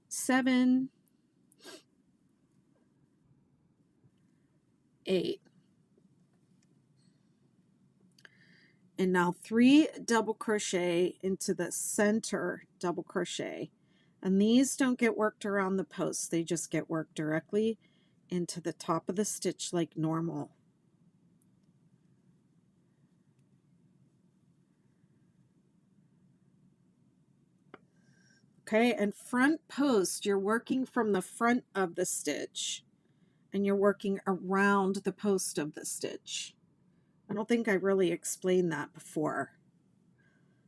7, 8. And now 3 double crochet into the center double crochet. And these don't get worked around the post. They just get worked directly into the top of the stitch like normal. Okay, and front post, you're working from the front of the stitch and you're working around the post of the stitch. I don't think I really explained that before.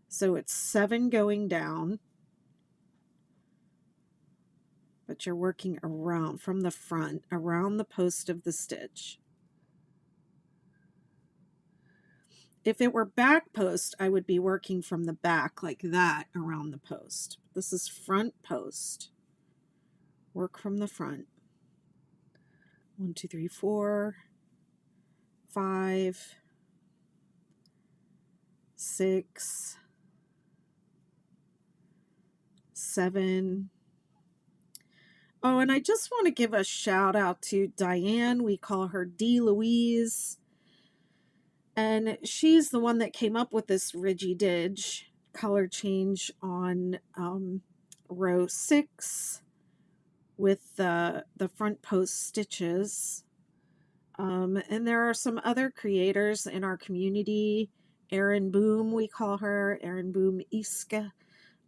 So it's 7 going down, but you're working around from the front, around the post of the stitch. If it were back post, I would be working from the back like that around the post. This is front post. Work from the front. 1, 2, 3, 4, 5, 6, 7. Oh, and I just want to give a shout out to Diane. We call her D. Louise. And she's the one that came up with this Ridgy Didge color change on row 6 with the front post stitches. And there are some other creators in our community. Erin Boom, we call her, Erin Boom Iska.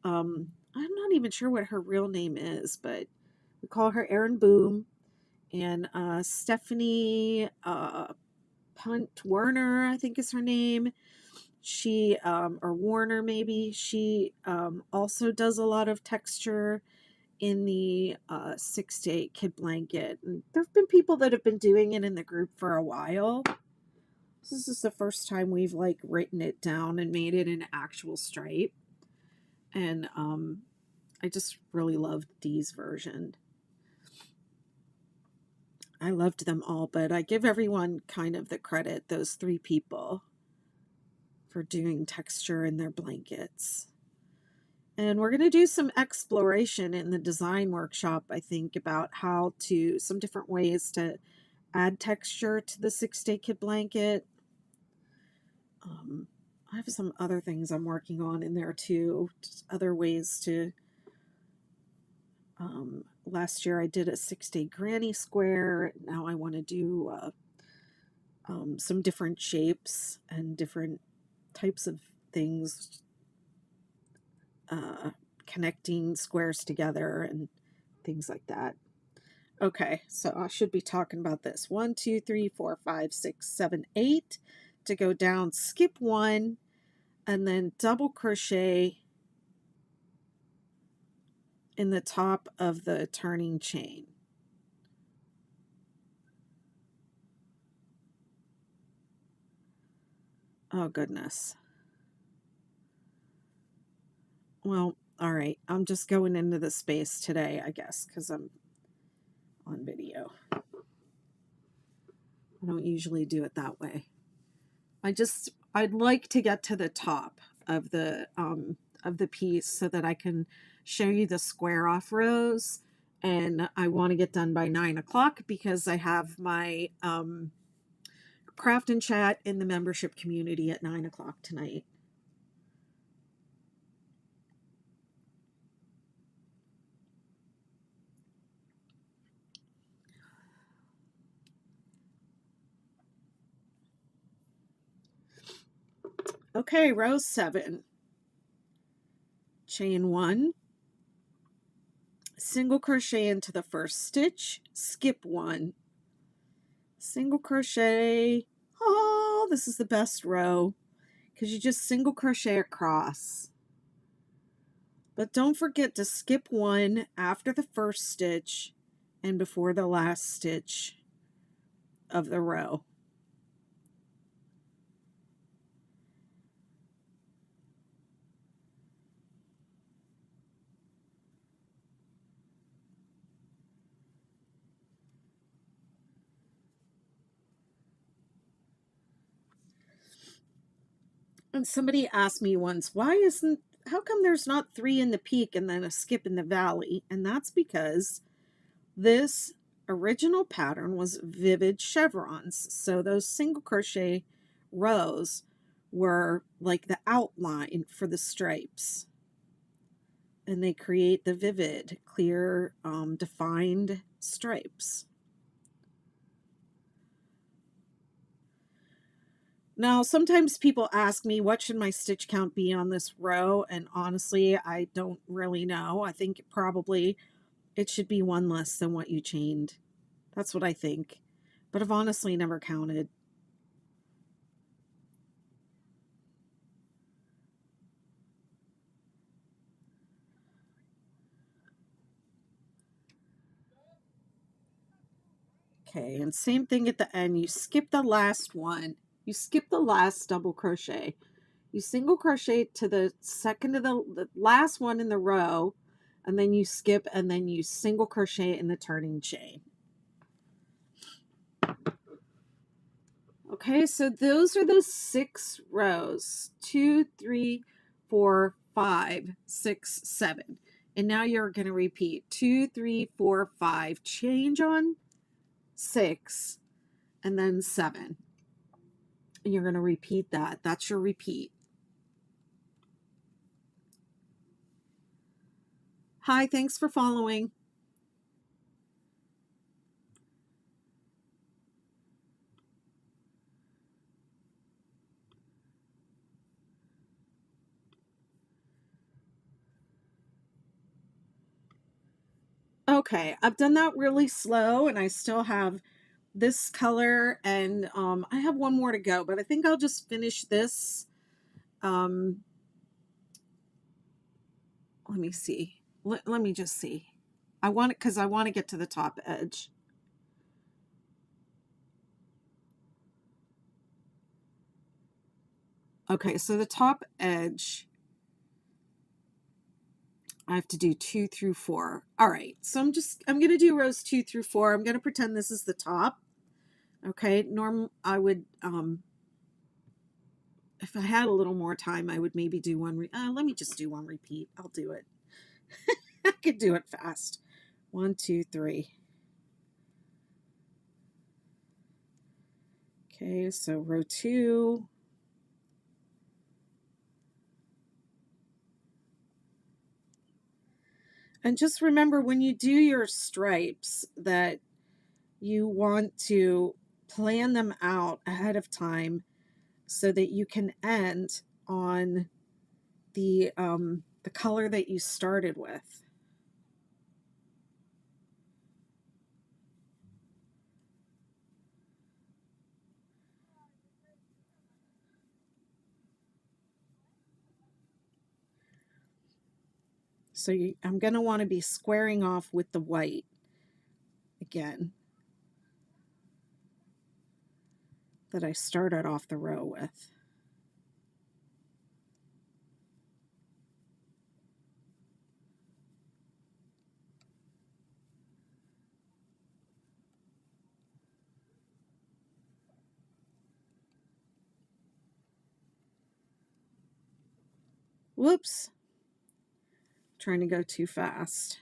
I'm not even sure what her real name is, but we call her Erin Boom. And Stephanie Punt Werner, I think is her name. She, or Warner maybe, she also does a lot of texture in the 6 to 8 kid blanket. And there have been people that have been doing it in the group for a while. This is the first time we've like written it down and made it an actual stripe. And I just really loved Dee's version. I loved them all, but I give everyone kind of the credit, those 3 people, for doing texture in their blankets. And we're going to do some exploration in the design workshop, I think, about how to, some different ways to add texture to the 6 Day Kid blanket. I have some other things I'm working on in there too, just other ways to, last year I did a 6 Day Granny Square. Now I want to do some different shapes and different types of things, connecting squares together and things like that. Okay, so I should be talking about this. 1, 2, 3, 4, 5, 6, 7, 8 to go down, skip 1, and then double crochet in the top of the turning chain. Oh, goodness. Well, all right. I'm just going into the space today, I guess, because I'm on video. I don't usually do it that way. I'd like to get to the top of the piece so that I can show you the square off rows. And I want to get done by 9 o'clock because I have my craft and chat in the membership community at 9 o'clock tonight. Okay, row 7. Chain 1, single crochet into the first stitch, skip 1, single crochet. Oh, this is the best row because you just single crochet across. But don't forget to skip 1 after the first stitch and before the last stitch of the row. And somebody asked me once, how come there's not 3 in the peak and then a skip in the valley? And that's because this original pattern was vivid chevrons. So those single crochet rows were like the outline for the stripes. And they create the vivid, clear, defined stripes. Now, sometimes people ask me, what should my stitch count be on this row? And honestly, I don't really know. I think probably it should be 1 less than what you chained. That's what I think. But I've honestly never counted. Okay, and same thing at the end. You skip the last one. You skip the last double crochet. You single crochet to the second of the last one in the row, and then you skip, and then you single crochet in the turning chain. Okay, so those are the 6 rows. 2, 3, 4, 5, 6, 7. And now you're going to repeat 2, 3, 4, 5, change on 6, and then 7. And you're going to repeat that. That's your repeat. Hi, thanks for following. Okay, I've done that really slow, and I still have this color, and I have one more to go, but I think I'll just finish this. Let me see. Let me just see. I want it because I want to get to the top edge. Okay, so the top edge, I have to do 2 through 4. All right, so I'm going to do rows 2 through 4. I'm going to pretend this is the top. Okay, I would, if I had a little more time, I would maybe do one. Let me just do one repeat. I'll do it. I could do it fast. 1, 2, 3. Okay, so row 2. And just remember when you do your stripes that you want to plan them out ahead of time so that you can end on the color that you started with. So I'm going to want to be squaring off with the white again that I started off the row with. Whoops. Trying to go too fast.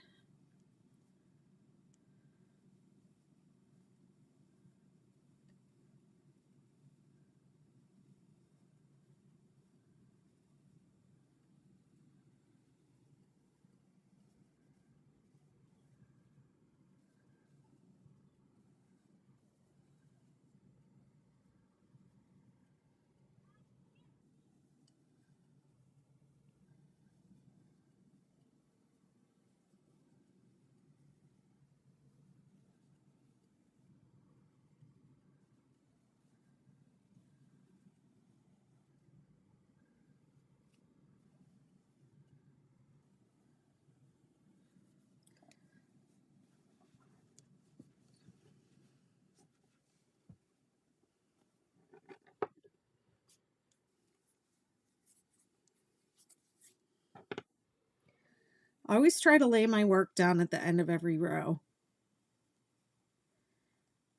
I always try to lay my work down at the end of every row.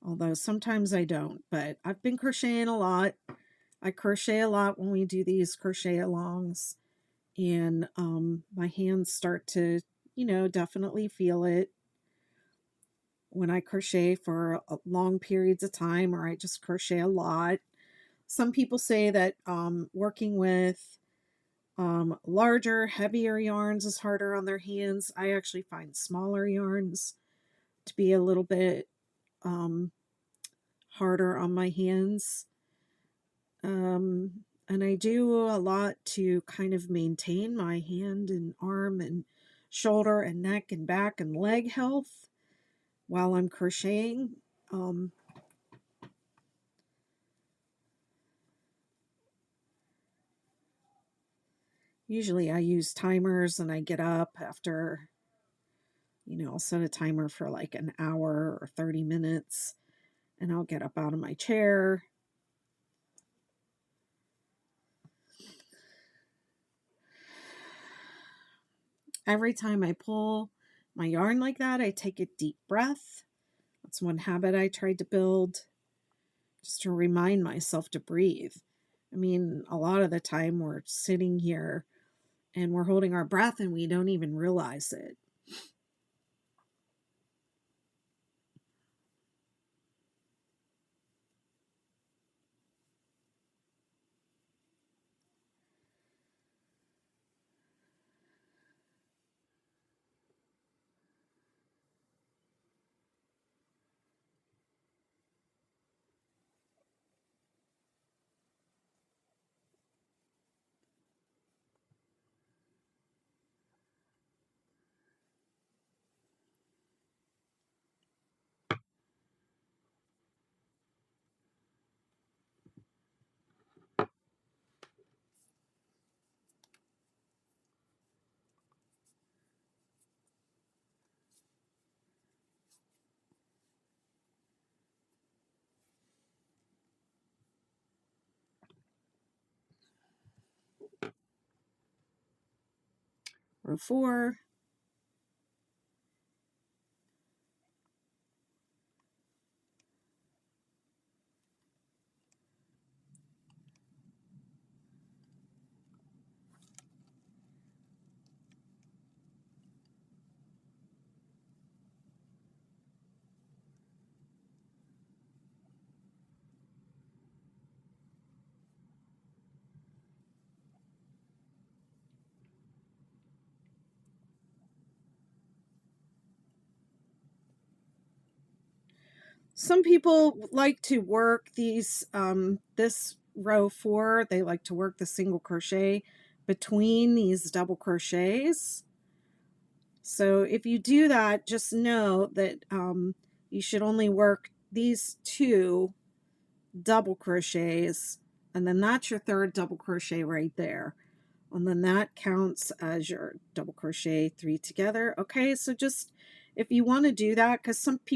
Although sometimes I don't, but I've been crocheting a lot. I crochet a lot when we do these crochet alongs, and my hands start to, definitely feel it when I crochet for long periods of time, or I just crochet a lot. Some people say that working with larger, heavier yarns is harder on their hands. I actually find smaller yarns to be a little bit harder on my hands. And I do a lot to kind of maintain my hand and arm and shoulder and neck and back and leg health while I'm crocheting. Usually I use timers, and I get up after, I'll set a timer for like an hour or 30 minutes, and I'll get up out of my chair. Every time I pull my yarn like that, I take a deep breath. That's one habit I tried to build, just to remind myself to breathe. I mean, a lot of the time we're sitting here and we're holding our breath and we don't even realize it. Row 4. Some people like to work these, this row 4, they like to work the single crochet between these double crochets. So if you do that, just know that you should only work these 2 double crochets, and then that's your 3rd double crochet right there. And then that counts as your double crochet 3 together. Okay, so just if you want to do that, because some people